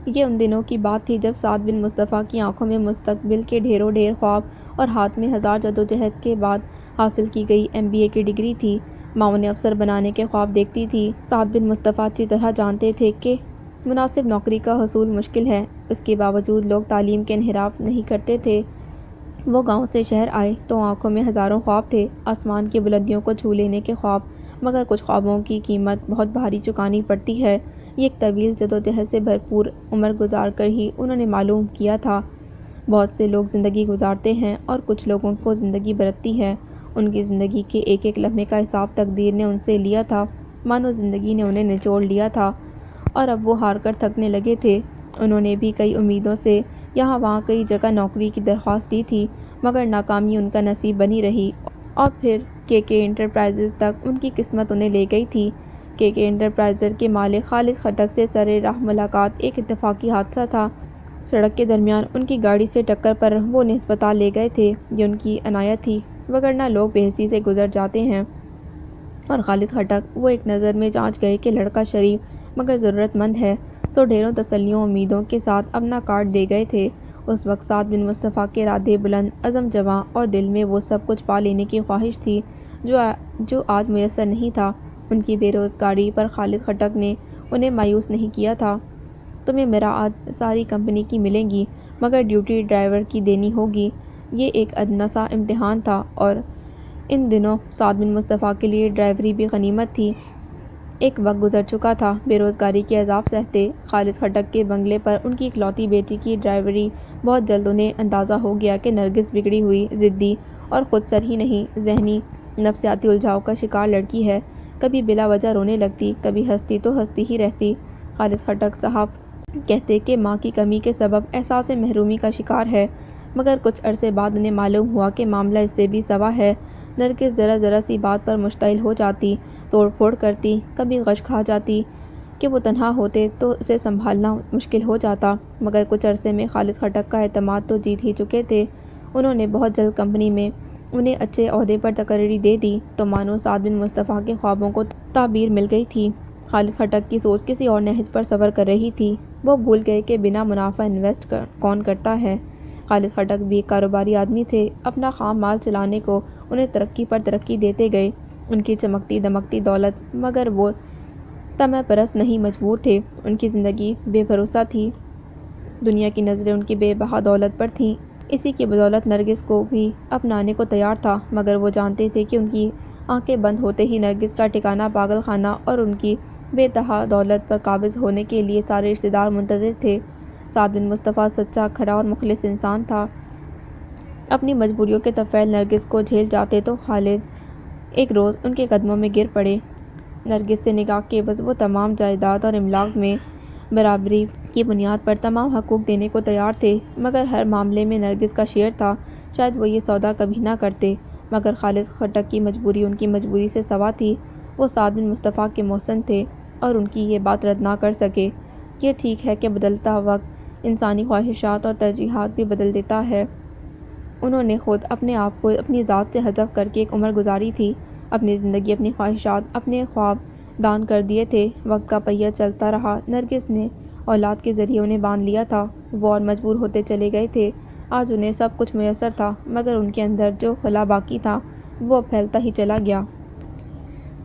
یہ ان دنوں کی بات تھی جب سعد بن مصطفیٰ کی آنکھوں میں مستقبل کے ڈھیروں ڈھیر خواب اور ہاتھ میں ہزار جدوجہد کے بعد حاصل کی گئی MBA کی ڈگری تھی۔ ماں انہیں افسر بنانے کے خواب دیکھتی تھی۔ سعد بن مصطفیٰ اچھی طرح جانتے تھے کہ مناسب نوکری کا حصول مشکل ہے۔ اس کے باوجود لوگ تعلیم کے انحراف نہیں کرتے تھے۔ وہ گاؤں سے شہر آئے تو آنکھوں میں ہزاروں خواب تھے، آسمان کی بلندیوں کو چھو لینے کے خواب، مگر کچھ خوابوں کی قیمت بہت بھاری چکانی پڑتی ہے۔ یہ ایک طویل جدوجہد سے بھرپور عمر گزار کر ہی انہوں نے معلوم کیا تھا۔ بہت سے لوگ زندگی گزارتے ہیں اور کچھ لوگوں کو زندگی برتتی ہے۔ ان کی زندگی کے ایک ایک لمحے کا حساب تقدیر نے ان سے لیا تھا، مانو زندگی نے انہیں نچوڑ لیا تھا، اور اب وہ ہار کر تھکنے لگے تھے۔ انہوں نے بھی کئی امیدوں سے یہاں وہاں کئی جگہ نوکری کی درخواست دی تھی، مگر ناکامی ان کا نصیب بنی رہی، اور پھر KK انٹرپرائزز تک ان کی قسمت انہیں لے گئی تھی۔ KK انٹرپرائزز کے مالک خالد خٹک سے سر راہ ملاقات ایک اتفاقی حادثہ تھا۔ سڑک کے درمیان ان کی گاڑی سے ٹکر پر وہ انہیں ہسپتال لے گئے تھے۔ یہ ان کی عنایت تھی، وگرنہ لوگ بے حسی سے گزر جاتے ہیں۔ اور خالد خٹک وہ ایک نظر میں جانچ گئے کہ لڑکا شریف مگر ضرورت مند ہے، سو ڈھیروں تسلیوں امیدوں کے ساتھ اپنا کارڈ دے گئے تھے۔ اس وقت سعد بن مصطفیٰ کے ارادے بلند، عزم جواں، اور دل میں وہ سب کچھ پا لینے کی خواہش تھی جو آج میسر نہیں تھا۔ ان کی بے روزگاری پر خالد خٹک نے انہیں مایوس نہیں کیا تھا۔ تمہیں مراعات ساری کمپنی کی ملیں گی، مگر ڈیوٹی ڈرائیور کی دینی ہوگی۔ یہ ایک ادنیٰ سا امتحان تھا، اور ان دنوں سعد بن مصطفیٰ کے لیے ڈرائیوری بھی غنیمت تھی۔ ایک وقت گزر چکا تھا بے روزگاری کے عذاب سہتے۔ خالد خٹک کے بنگلے پر ان کی اکلوتی بیٹی کی ڈرائیوری۔ بہت جلد انہیں اندازہ ہو گیا کہ نرگس بگڑی ہوئی، ضدی اور خود سر ہی نہیں، ذہنی نفسیاتی الجھاؤ کا شکار لڑکی ہے۔ کبھی بلا وجہ رونے لگتی، کبھی ہنستی تو ہنستی ہی رہتی۔ خالد خٹک صاحب کہتے کہ ماں کی کمی کے سبب احساس محرومی کا شکار ہے، مگر کچھ عرصے بعد انہیں معلوم ہوا کہ معاملہ اس سے بھی سوا ہے۔ نرگس ذرا ذرا سی بات پر مشتعل ہو جاتی، توڑ پھوڑ کرتی، کبھی غش کھا جاتی کہ وہ تنہا ہوتے تو اسے سنبھالنا مشکل ہو جاتا، مگر کچھ عرصے میں خالد خٹک کا اعتماد تو جیت ہی چکے تھے۔ انہوں نے بہت جلد کمپنی میں انہیں اچھے عہدے پر تقرری دے دی، تو مانو سعد بن مصطفیٰ کے خوابوں کو تعبیر مل گئی تھی۔ خالد خٹک کی سوچ کسی اور نہج پر سفر کر رہی تھی۔ وہ بھول گئے کہ بنا منافع انویسٹ کون کرتا ہے۔ خالد خٹک بھی ایک کاروباری آدمی تھے۔ اپنا خام مال چلانے کو انہیں ترقی پر ترقی دیتے گئے ان کی چمکتی دمکتی دولت، مگر وہ طمع پرست نہیں، مجبور تھے۔ ان کی زندگی بے بھروسہ تھی۔ دنیا کی نظریں ان کی بے بہا دولت پر تھیں۔ اسی کی بدولت نرگس کو بھی اپنانے کو تیار تھا، مگر وہ جانتے تھے کہ ان کی آنکھیں بند ہوتے ہی نرگس کا ٹھکانہ پاگل خانہ اور ان کی بے تہا دولت پر قابض ہونے کے لیے سارے رشتہ دار منتظر تھے۔ سعد بن مصطفیٰ سچا، کھرا اور مخلص انسان تھا۔ اپنی مجبوریوں کے طفیل نرگس کو جھیل جاتے تو خالد ایک روز ان کے قدموں میں گر پڑے۔ نرگس سے نکاح کے عوض وہ تمام جائیداد اور املاک میں برابری کی بنیاد پر تمام حقوق دینے کو تیار تھے، مگر ہر معاملے میں نرگس کا شیئر تھا۔ شاید وہ یہ سودا کبھی نہ کرتے، مگر خالد خٹک کی مجبوری ان کی مجبوری سے سوا تھی۔ وہ سعد بن مصطفیٰ کے محسن تھے اور ان کی یہ بات رد نہ کر سکے۔ یہ ٹھیک ہے کہ بدلتا وقت انسانی خواہشات اور ترجیحات بھی بدل دیتا ہے۔ انہوں نے خود اپنے آپ کو اپنی ذات سے حذف کر کے ایک عمر گزاری تھی، اپنی زندگی، اپنی خواہشات، اپنے خواب دان کر دیے تھے۔ وقت کا پہیہ چلتا رہا، نرگس نے اولاد کے ذریعے انہیں باندھ لیا تھا، وہ اور مجبور ہوتے چلے گئے تھے۔ آج انہیں سب کچھ میسر تھا، مگر ان کے اندر جو خلا باقی تھا وہ اب پھیلتا ہی چلا گیا۔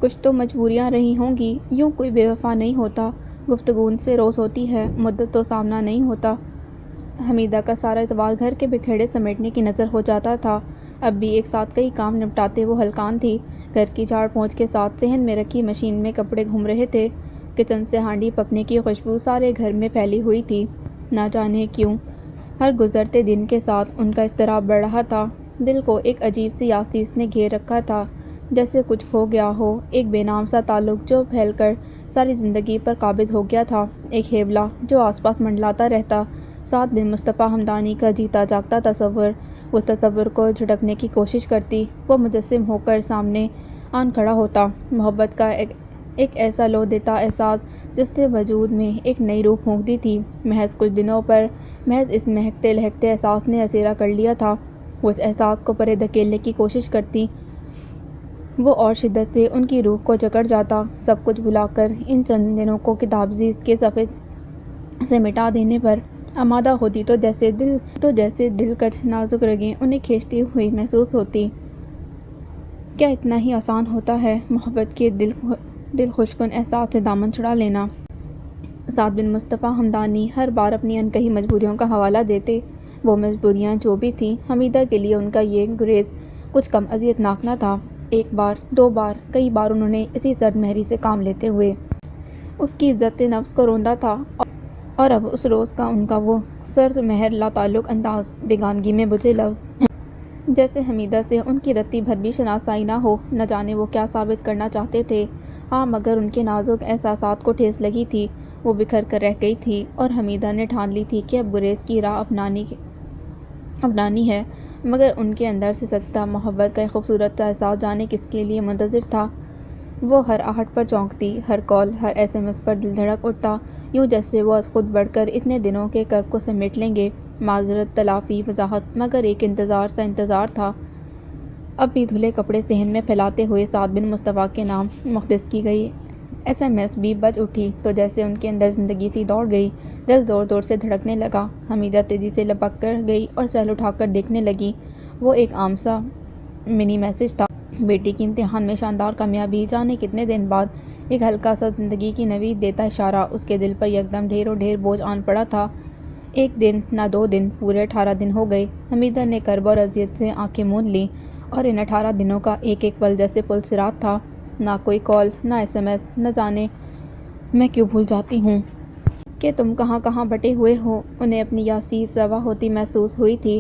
کچھ تو مجبوریاں رہی ہوں گی، یوں کوئی بے وفا نہیں ہوتا۔ گفتگو ان سے روز ہوتی ہے، مدت تو سامنا نہیں ہوتا۔ حمیدہ کا سارا اعتبار گھر کے بکھیڑے سمیٹنے کی نظر ہو جاتا تھا۔ اب بھی ایک ساتھ کئی کام نپٹاتے وہ ہلکان تھی۔ گھر کی جھاڑ پونچھ کے ساتھ صحن میں رکھی مشین میں کپڑے گھوم رہے تھے۔ کچن سے ہانڈی پکنے کی خوشبو سارے گھر میں پھیلی ہوئی تھی۔ نہ جانے کیوں ہر گزرتے دن کے ساتھ ان کا اضطراب بڑھ رہا تھا۔ دل کو ایک عجیب سی یاسیس نے گھیر رکھا تھا، جیسے کچھ کھو گیا ہو، ایک بے نام سا تعلق جو پھیل کر ساری زندگی پر قابض ہو گیا تھا، ایک ہیبلا جو آس پاس منڈلاتا رہتا۔ سعد بن مصطفیٰ حمدانی کا جیتا جاگتا تصور، اس تصور کو جھٹکنے کی کوشش کرتی، وہ مجسم ہو کر سامنے آن کھڑا ہوتا، محبت کا ایک ایسا لو دیتا احساس جس نے وجود میں ایک نئی روح پھونک دی تھی۔ محض کچھ دنوں پر محض اس مہکتے لہکتے احساس نے اسیرا کر لیا تھا۔ وہ اس احساس کو پرے دھکیلنے کی کوشش کرتی، وہ اور شدت سے ان کی روح کو جکڑ جاتا۔ سب کچھ بھلا کر ان چند دنوں کو کتابزیز کے صفحے سے مٹا دینے پر آمادہ ہوتی تو جیسے دلکش نازک رگیں انہیں کھینچتی ہوئی محسوس ہوتی۔ کیا اتنا ہی آسان ہوتا ہے محبت کے دل خشکن احساس سے دامن چھڑا لینا؟ سعد بن مصطفیٰ حمدانی ہر بار اپنی انکہی مجبوریوں کا حوالہ دیتے۔ وہ مجبوریاں جو بھی تھیں، حمیدہ کے لیے ان کا یہ گریز کچھ کم اذیت ناک نہ تھا۔ ایک بار، دو بار، کئی بار انہوں نے اسی سرد مہری سے کام لیتے ہوئے اس کی عزت نفس کو روندا تھا، اور اب اس روز کا ان کا وہ سرد مہر لا تعلق انداز، بیگانگی میں بجھے لفظ، جیسے حمیدہ سے ان کی رتی بھر بھی شناسائی نہ ہو۔ نہ جانے وہ کیا ثابت کرنا چاہتے تھے؟ ہاں، مگر ان کے نازک احساسات کو ٹھیس لگی تھی، وہ بکھر کر رہ گئی تھی، اور حمیدہ نے ٹھان لی تھی کہ اب گریز کی راہ اپنانی ہے۔ مگر ان کے اندر سسکتا محبت کا ایک خوبصورت سا احساس جانے کس کے لیے منتظر تھا؟ وہ ہر آہٹ پر چونکتی، ہر کال، ہر SMS پر دل دھڑک اٹھتا، یوں جیسے وہ از خود بڑھ کر اتنے دنوں کے کرب کو سمیٹ لیں گے۔ معذرت، تلافی، وضاحت، مگر ایک انتظار سا انتظار تھا۔ اب بھی دھلے کپڑے صحن میں پھیلاتے ہوئے سعد بن مصطفیٰ کے نام مختص کی گئی SMS بھی بج اٹھی تو جیسے ان کے اندر زندگی سی دوڑ گئی، دل زور زور سے دھڑکنے لگا۔ حمیدہ تیزی سے لپک کر گئی اور سہل اٹھا کر دیکھنے لگی۔ وہ ایک عام سا منی میسج تھا، بیٹی کی امتحان میں شاندار کامیابی، جانے کتنے دن بعد، ایک ہلکا سا زندگی کی نوید دیتا اشارہ۔ اس کے دل پر یکدم ڈھیر و ڈھیر بوجھ آن پڑا تھا۔ ایک دن نہ 2 دن، پورے 18 دن ہو گئے۔ حمیدہ نے کرب اور اذیت سے آنکھیں موند لیں، اور ان 18 دنوں کا ایک ایک پل جیسے پل صراط تھا۔ نہ کوئی کال، نہ SMS، نہ جانے میں کیوں بھول جاتی ہوں کہ تم کہاں کہاں بٹے ہوئے ہو۔ انہیں اپنی یاسیس روا ہوتی محسوس ہوئی تھی۔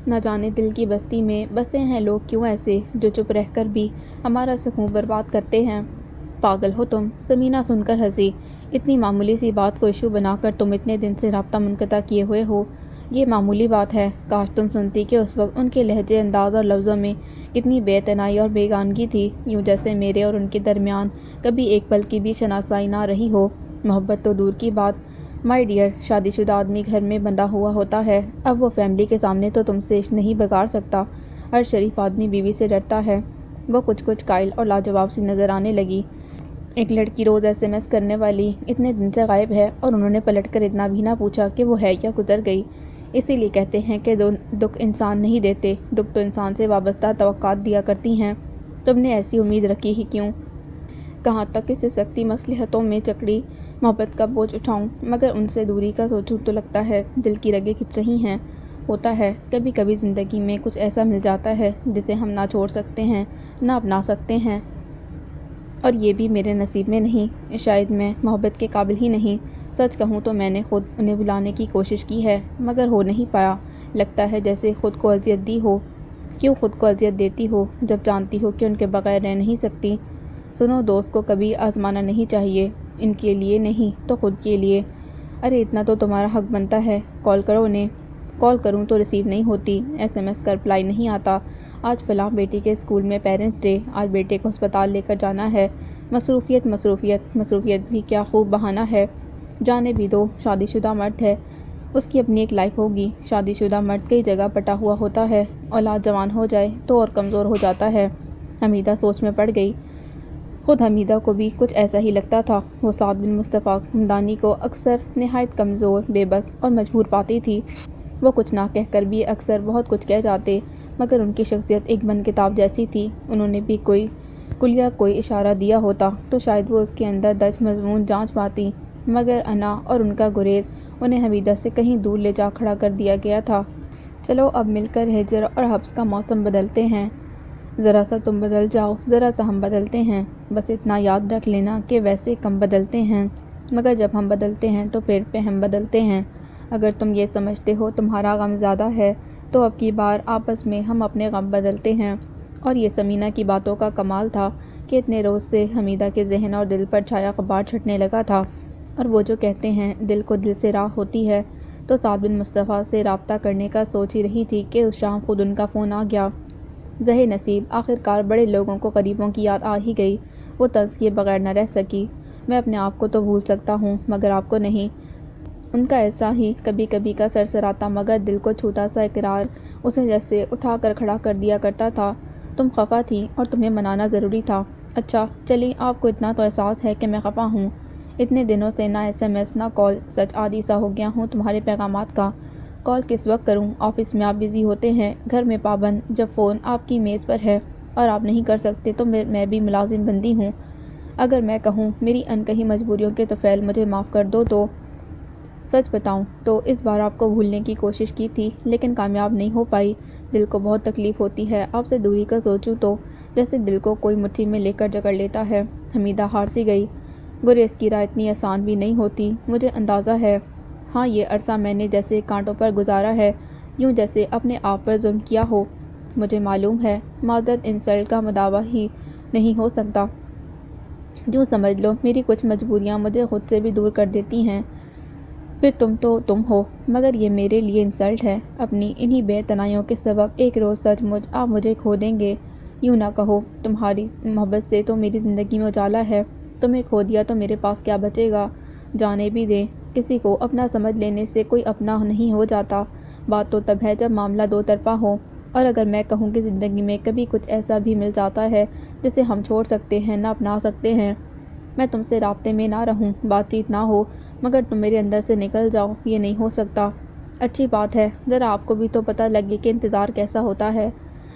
نہ جانے دل کی بستی میں بسے ہیں لوگ کیوں ایسے، جو چپ رہ کر بھی ہمارا سکون برباد کرتے ہیں۔ پاگل ہو تم؟ سمینہ سن کر ہنسی۔ اتنی معمولی سی بات کو ایشو بنا کر تم اتنے دن سے رابطہ منقطع کیے ہوئے ہو، یہ معمولی بات ہے؟ کاش تم سنتی کہ اس وقت ان کے لہجے، انداز اور لفظوں میں کتنی بے اعتنائی اور بیگانگی تھی، یوں جیسے میرے اور ان کے درمیان کبھی ایک پل کی بھی شناسائی نہ رہی ہو۔ محبت تو دور کی بات، مائی ڈیئر، شادی شدہ آدمی گھر میں بندھا ہوا ہوتا ہے، اب وہ فیملی کے سامنے تو تم سے عشق نہیں بگاڑ سکتا۔ ہر شریف آدمی بیوی سے ڈرتا ہے۔ وہ کچھ قائل اور لاجواب سی نظر آنے لگی۔ ایک لڑکی روز SMS کرنے والی اتنے دن سے غائب ہے، اور انہوں نے پلٹ کر اتنا بھی نہ پوچھا کہ وہ ہے یا گزر گئی۔ اسی لیے کہتے ہیں کہ دکھ انسان نہیں دیتے، دکھ تو انسان سے وابستہ توقعات دیا کرتی ہیں۔ تم نے ایسی امید رکھی ہی کیوں؟ کہاں تک اس سکتی مصلحتوں میں جکڑی محبت کا بوجھ اٹھاؤں؟ مگر ان سے دوری کا سوچوں تو لگتا ہے دل کی رگیں کھچ رہی ہیں۔ ہوتا ہے کبھی کبھی زندگی میں کچھ ایسا مل جاتا ہے جسے ہم نہ چھوڑ سکتے ہیں، نہ اپنا سکتے ہیں، اور یہ بھی میرے نصیب میں نہیں۔ شاید میں محبت کے قابل ہی نہیں۔ سچ کہوں تو میں نے خود انہیں بھلانے کی کوشش کی ہے، مگر ہو نہیں پایا۔ لگتا ہے جیسے خود کو اذیت دی ہو۔ کیوں خود کو اذیت دیتی ہو جب جانتی ہو کہ ان کے بغیر رہ نہیں سکتی؟ سنو، دوست کو کبھی آزمانا نہیں چاہیے، ان کے لیے نہیں تو خود کے لیے۔ ارے اتنا تو تمہارا حق بنتا ہے، کال کرو انہیں۔ کال کروں تو ریسیو نہیں ہوتی، SMS کا رپلائی نہیں آتا۔ آج فلاں بیٹی کے اسکول میں پیرنٹس ڈے، آج بیٹے کو ہسپتال لے کر جانا ہے۔ مصروفیت مصروفیت مصروفیت بھی کیا خوب بہانہ ہے۔ جانے بھی دو، شادی شدہ مرد ہے، اس کی اپنی ایک لائف ہوگی۔ شادی شدہ مرد کئی جگہ بٹا ہوا ہوتا ہے، اولاد جوان ہو جائے تو اور کمزور ہو جاتا ہے۔ حمیدہ سوچ میں پڑ گئی۔ خود حمیدہ کو بھی کچھ ایسا ہی لگتا تھا۔ وہ سعد بن مصطفیٰ ہمدانی کو اکثر نہایت کمزور، بے بس اور مجبور پاتی تھی۔ وہ کچھ نہ کہہ کر بھی اکثر بہت کچھ کہہ جاتے، مگر ان کی شخصیت ایک بند کتاب جیسی تھی۔ انہوں نے بھی کوئی کلیہ کوئی اشارہ دیا ہوتا تو شاید وہ اس کے اندر درج مضمون جانچ پاتی، مگر انا اور ان کا گریز انہیں حمیدہ سے کہیں دور لے جا کھڑا کر دیا گیا تھا۔ چلو اب مل کر ہجر اور حبس کا موسم بدلتے ہیں، ذرا سا تم بدل جاؤ، ذرا سا ہم بدلتے ہیں، بس اتنا یاد رکھ لینا کہ ویسے کم بدلتے ہیں، مگر جب ہم بدلتے ہیں تو پھر پہ ہم بدلتے ہیں۔ اگر تم یہ سمجھتے ہو تمہارا غم زیادہ ہے تو اب کی بار آپس میں ہم اپنے غم بدلتے ہیں۔ اور یہ ثمینہ کی باتوں کا کمال تھا کہ اتنے روز سے حمیدہ کے ذہن اور دل پر چھایا غبار چھٹنے لگا تھا، اور وہ جو کہتے ہیں دل کو دل سے راہ ہوتی ہے، تو سعد بن مصطفیٰ سے رابطہ کرنے کا سوچ ہی رہی تھی کہ اس شام خود ان کا فون آ گیا۔ زہے نصیب، آخرکار بڑے لوگوں کو غریبوں کی یاد آ ہی گئی۔ وہ طنز کیے بغیر نہ رہ سکی۔ میں اپنے آپ کو تو بھول سکتا ہوں مگر آپ کو نہیں۔ ان کا ایسا ہی کبھی کبھی کا سرسراتا مگر دل کو چھوتا سا اقرار اسے جیسے اٹھا کر کھڑا کر دیا کرتا تھا۔ تم خفا تھی اور تمہیں منانا ضروری تھا۔ اچھا چلیں، آپ کو اتنا تو احساس ہے کہ میں خفا ہوں۔ اتنے دنوں سے نہ SMS نہ کال، سچ عادی سا ہو گیا ہوں تمہارے پیغامات کا۔ کال کس وقت کروں؟ آفس میں آپ بزی ہوتے ہیں، گھر میں پابند، جب فون آپ کی میز پر ہے اور آپ نہیں کر سکتے تو میں بھی ملازم بندی ہوں۔ اگر میں کہوں میری انکہی مجبوریوں کے طفیل مجھے معاف کر دو تو سچ بتاؤں تو اس بار آپ کو بھولنے کی کوشش کی تھی لیکن کامیاب نہیں ہو پائی۔ دل کو بہت تکلیف ہوتی ہے آپ سے دوری کا سوچوں تو، جیسے دل کو کوئی مٹھی میں لے کر جکڑ لیتا ہے۔ حمیدہ ہار سی گئی۔ گریز کی راہ اتنی آسان بھی نہیں ہوتی، مجھے اندازہ ہے۔ ہاں یہ عرصہ میں نے جیسے کانٹوں پر گزارا ہے، یوں جیسے اپنے آپ پر ظلم کیا ہو۔ مجھے معلوم ہے معذرت انسلٹ کا مداوع ہی نہیں ہو سکتا۔ یوں سمجھ لو میری کچھ مجبوریاں مجھے خود سے بھی دور کر دیتی ہیں۔ پھر تم تو تم ہو، مگر یہ میرے لیے انسلٹ ہے۔ اپنی انہی بے اعتنائیوں کے سبب ایک روز سچ مچ آپ مجھے کھو دیں گے۔ یوں نہ کہو، تمہاری محبت سے تو میری زندگی میں اجالا ہے، تمہیں کھو دیا تو میرے پاس کیا بچے گا؟ جانے بھی دیں، کسی کو اپنا سمجھ لینے سے کوئی اپنا نہیں ہو جاتا۔ بات تو تب ہے جب معاملہ دو طرفہ ہو، اور اگر میں کہوں کہ زندگی میں کبھی کچھ ایسا بھی مل جاتا ہے جسے ہم چھوڑ سکتے ہیں، نہ اپنا سکتے ہیں، میں تم سے رابطے میں نہ رہوں، بات چیت نہ ہو، مگر تم میرے اندر سے نکل جاؤ، یہ نہیں ہو سکتا۔ اچھی بات ہے، ذرا آپ کو بھی تو پتہ لگے کہ انتظار کیسا ہوتا ہے۔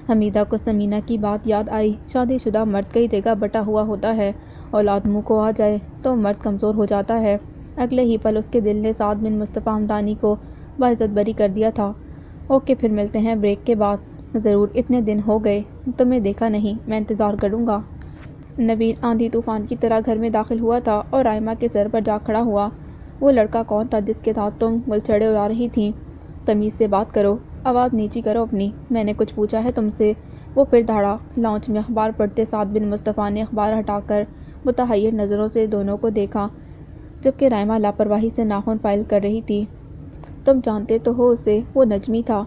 حمیدہ کو ثمینہ کی بات یاد آئی۔ شادی شدہ مرد کئی جگہ بٹا ہوا ہوتا ہے، اولاد منہ کو آ جائے تو مرد کمزور ہو جاتا ہے۔ اگلے ہی پل اس کے دل نے سعد بن مصطفیٰ ہمدانی کو باعزت بری کر دیا تھا۔ اوکے، پھر ملتے ہیں بریک کے بعد۔ ضرور، اتنے دن ہو گئے تمہیں دیکھا نہیں، میں انتظار کروں گا۔ نبیل آندھی طوفان کی طرح گھر میں داخل ہوا تھا اور رائمہ کے سر پر جا کھڑا ہوا۔ وہ لڑکا کون تھا جس کے ساتھ تم گلچھڑے اڑا رہی تھیں؟ تمیز سے بات کرو، آواز نیچی کرو اپنی، میں نے کچھ پوچھا ہے تم سے؟ وہ پھر دھاڑا۔ لاؤنج میں اخبار پڑھتے سعد بن مصطفیٰ نے اخبار ہٹا کر متحیر نظروں سے دونوں کو دیکھا، جبکہ رائمہ لاپرواہی سے ناخن فائل کر رہی تھی۔ تم جانتے تو ہو اسے، وہ نجمی تھا۔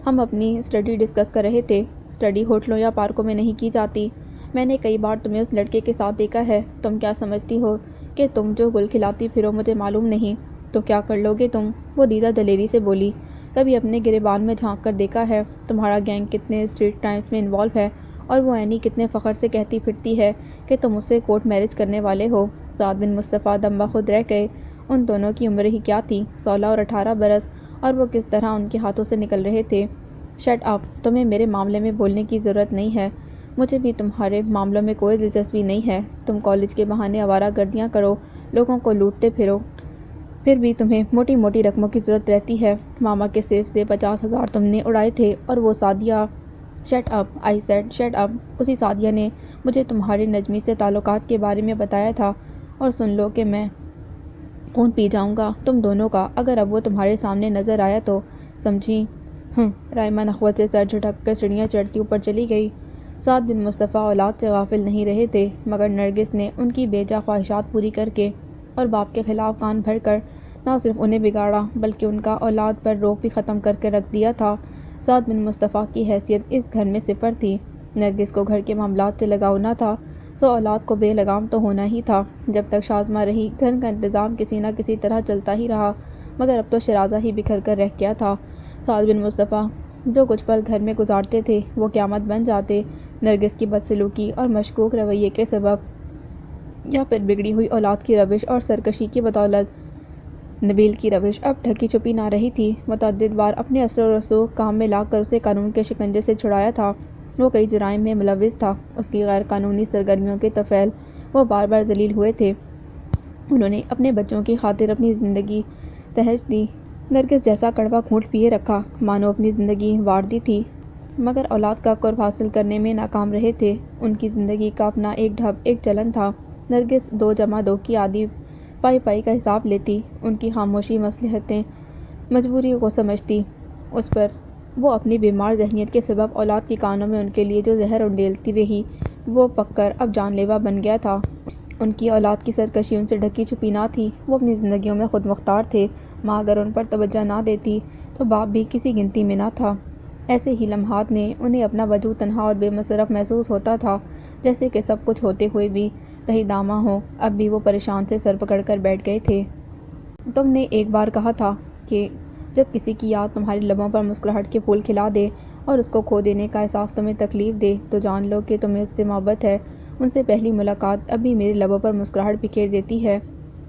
ہم اپنی اسٹڈی ڈسکس کر رہے تھے۔ اسٹڈی ہوٹلوں یا پارکوں میں نہیں کی جاتی۔ میں نے کئی بار تمہیں اس لڑکے کے ساتھ دیکھا ہے۔ تم کیا سمجھتی ہو کہ تم جو گل کھلاتی پھرو مجھے معلوم نہیں؟ تو کیا کر لو گے تم؟ وہ دیدہ دلیری سے بولی۔ کبھی اپنے گریبان میں جھانک کر دیکھا ہے تمہارا گینگ کتنے اسٹریٹ کرائمز میں انوالو ہے، اور وہ اینی کتنے فخر سے کہتی پھرتی ہے کہ تم اس سے کورٹ میرج کرنے والے ہو؟ سعد بن مصطفیٰ دم بخود رہ گئے۔ ان دونوں کی عمر ہی کیا تھی، 16 اور 18 برس، اور وہ کس طرح ان کے ہاتھوں سے نکل رہے تھے۔ شٹ اپ، تمہیں میرے معاملے میں بولنے کی ضرورت نہیں ہے۔ مجھے بھی تمہارے معاملوں میں کوئی دلچسپی نہیں ہے۔ تم کالج کے بہانے آوارہ گردیاں کرو، لوگوں کو لوٹتے پھرو، پھر بھی تمہیں موٹی موٹی رقموں کی ضرورت رہتی ہے۔ ماما کے سیف سے 50,000 تم نے اڑائے تھے، اور وہ Sadia. Shut up, I said shut up. اسی سعدیہ نے مجھے تمہارے نجمی سے تعلقات کے بارے میں بتایا تھا، اور سن لو کہ میں خون پی جاؤں گا تم دونوں کا اگر اب وہ تمہارے سامنے نظر آیا تو، سمجھی؟ رائمہ نخوت سے سر جھٹک کر سیڑھیاں چڑھتی اوپر چلی گئی۔ سعد بن مصطفیٰ اولاد سے غافل نہیں رہے تھے، مگر نرگس نے ان کی بے جا خواہشات پوری کر کے اور باپ کے خلاف کان بھر کر نہ صرف انہیں بگاڑا بلکہ ان کا اولاد پر روب بھی ختم کر کے رکھ دیا تھا۔ سعد بن مصطفیٰ کی حیثیت اس گھر میں صفر تھی۔ نرگس کو گھر کے معاملات سے لگاؤ نہ تھا۔ سو اولاد کو بے لگام تو ہونا ہی تھا۔ جب تک شازمہ رہی گھر کا انتظام کسی نہ کسی طرح چلتا ہی رہا، مگر اب تو شیرازہ ہی بکھر کر رہ گیا تھا۔ سعد بن مصطفیٰ جو کچھ پل گھر میں گزارتے تھے وہ قیامت بن جاتے۔ نرگس کی بدسلوکی اور مشکوک رویے کے سبب یا پھر بگڑی ہوئی اولاد کی روش اور سرکشی کی بدولت نبیل کی روش اب ڈھکی چھپی نہ رہی تھی۔ متعدد بار اپنے اثر و رسوخ کام میں لا کر اسے قانون کے شکنجے سے چھڑایا تھا۔ وہ کئی جرائم میں ملوث تھا۔ اس کی غیر قانونی سرگرمیوں کے طفیل وہ بار بار ذلیل ہوئے تھے۔ انہوں نے اپنے بچوں کی خاطر اپنی زندگی تہج دی، نرگس جیسا کڑوا گھونٹ پیے رکھا، مانو اپنی زندگی وار دی تھی، مگر اولاد کا قرب حاصل کرنے میں ناکام رہے تھے۔ ان کی زندگی کا اپنا ایک ڈھب، ایک چلن تھا۔ نرگس 2+2 کی عادی پائی پائی کا حساب لیتی، ان کی خاموشی مصلحتیں مجبوریوں کو سمجھتی۔ اس پر وہ اپنی بیمار ذہنیت کے سبب اولاد کے کانوں میں ان کے لیے جو زہر انڈیلتی رہی وہ پک کر اب جان لیوا بن گیا تھا۔ ان کی اولاد کی سرکشی ان سے ڈھکی چھپی نہ تھی۔ وہ اپنی زندگیوں میں خود مختار تھے۔ ماں اگر ان پر توجہ نہ دیتی تو باپ بھی کسی گنتی میں نہ تھا۔ ایسے ہی لمحات میں انہیں اپنا وجود تنہا اور بے مصرف محسوس ہوتا تھا، جیسے کہ سب کچھ ہوتے ہوئے بھی کہیں داماں ہو۔ اب بھی وہ پریشان سے سر پکڑ کر بیٹھ گئے تھے۔ تم نے ایک بار کہا تھا کہ جب کسی کی یاد تمہارے لبوں پر مسکراہٹ کے پھول کھلا دے اور اس کو کھو دینے کا احساس تمہیں تکلیف دے تو جان لو کہ تمہیں اس سے محبت ہے۔ ان سے پہلی ملاقات اب بھی میرے لبوں پر مسکراہٹ بکھیر دیتی ہے،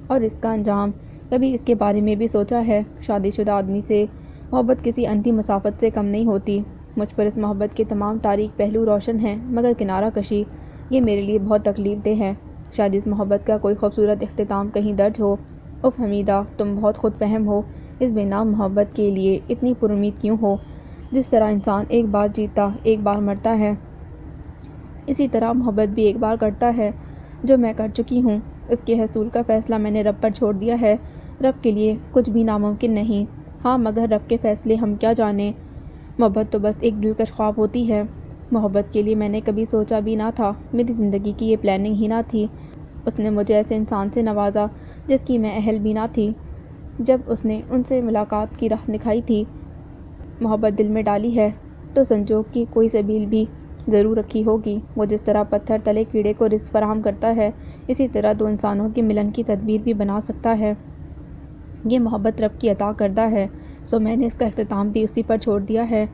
اور اس کا انجام کبھی اس کے بارے میں بھی سوچا ہے؟ شادی شدہ آدمی سے محبت کسی اندھی مسافت سے کم نہیں ہوتی۔ مجھ پر اس محبت کے تمام تاریک پہلو روشن ہیں، مگر کنارہ کشی یہ میرے لیے بہت تکلیف دہ ہے۔ شاید اس محبت کا کوئی خوبصورت اختتام کہیں درج ہو۔ اف حمیدہ، تم بہت خود فہم ہو۔ اس بے نام محبت کے لیے اتنی پر امید کیوں ہو؟ جس طرح انسان ایک بار جیتا ایک بار مرتا ہے، اسی طرح محبت بھی ایک بار کرتا ہے، جو میں کر چکی ہوں۔ اس کے حصول کا فیصلہ میں نے رب پر چھوڑ دیا ہے۔ رب کے لیے کچھ بھی ناممکن نہیں۔ ہاں، مگر رب کے فیصلے ہم کیا جانیں۔ محبت تو بس ایک دلکش خواب ہوتی ہے۔ محبت کے لیے میں نے کبھی سوچا بھی نہ تھا۔ میری زندگی کی یہ پلاننگ ہی نہ تھی۔ اس نے مجھے ایسے انسان سے نوازا جس کی میں اہل بھی نہ تھی۔ جب اس نے ان سے ملاقات کی راہ دکھائی تھی، محبت دل میں ڈالی ہے، تو سنجوگ کی کوئی سبیل بھی ضرور رکھی ہوگی۔ وہ جس طرح پتھر تلے کیڑے کو رزق فراہم کرتا ہے، اسی طرح دو انسانوں کے ملن کی تدبیر بھی بنا سکتا ہے۔ یہ محبت رب کی عطا کردہ ہے، سو میں نے اس کا اختتام بھی اسی پر چھوڑ دیا ہے۔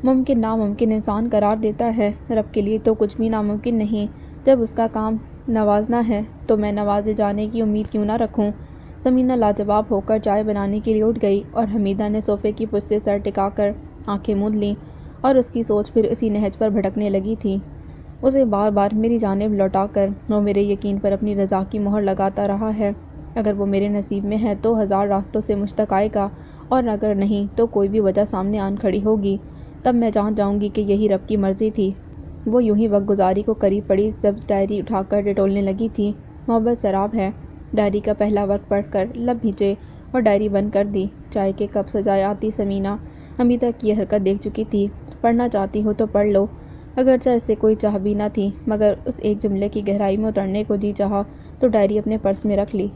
ممکن ناممکن انسان قرار دیتا ہے، رب کے لیے تو کچھ بھی ناممکن نہیں۔ جب اس کا کام نوازنا ہے تو میں نوازے جانے کی امید کیوں نہ رکھوں؟ سمینہ لاجواب ہو کر چائے بنانے کے لیے اٹھ گئی، اور حمیدہ نے صوفے کی پشت سے سر ٹکا کر آنکھیں موند لیں، اور اس کی سوچ پھر اسی نہج پر بھٹکنے لگی تھی۔ اسے بار بار میری جانب لوٹا کر وہ میرے یقین پر اپنی رضا کی مہر لگاتا رہا ہے۔ اگر وہ میرے نصیب میں ہے تو ہزار راستوں سے مجھ تک آئے گا، اور اگر نہیں تو کوئی بھی وجہ سامنے آن کھڑی ہوگی، تب میں جان جاؤں گی کہ یہی رب کی مرضی تھی۔ وہ یوں ہی وقت گزاری کو قریب پڑی سبز ڈائری اٹھا کر ٹٹولنے لگی تھی۔ محبت شراب ہے۔ ڈائری کا پہلا ورق پڑھ کر لب بھیجے اور ڈائری بند کر دی۔ چائے کے کپ سجائے آتی سمینہ حمیدہ کی یہ حرکت دیکھ چکی تھی۔ پڑھنا چاہتی ہو تو پڑھ لو۔ اگرچہ اس سے کوئی چاہ بھی نہ تھی، مگر اس ایک جملے کی گہرائی میں اترنے کو جی چاہا تو ڈائری اپنے پرس میں رکھ لی۔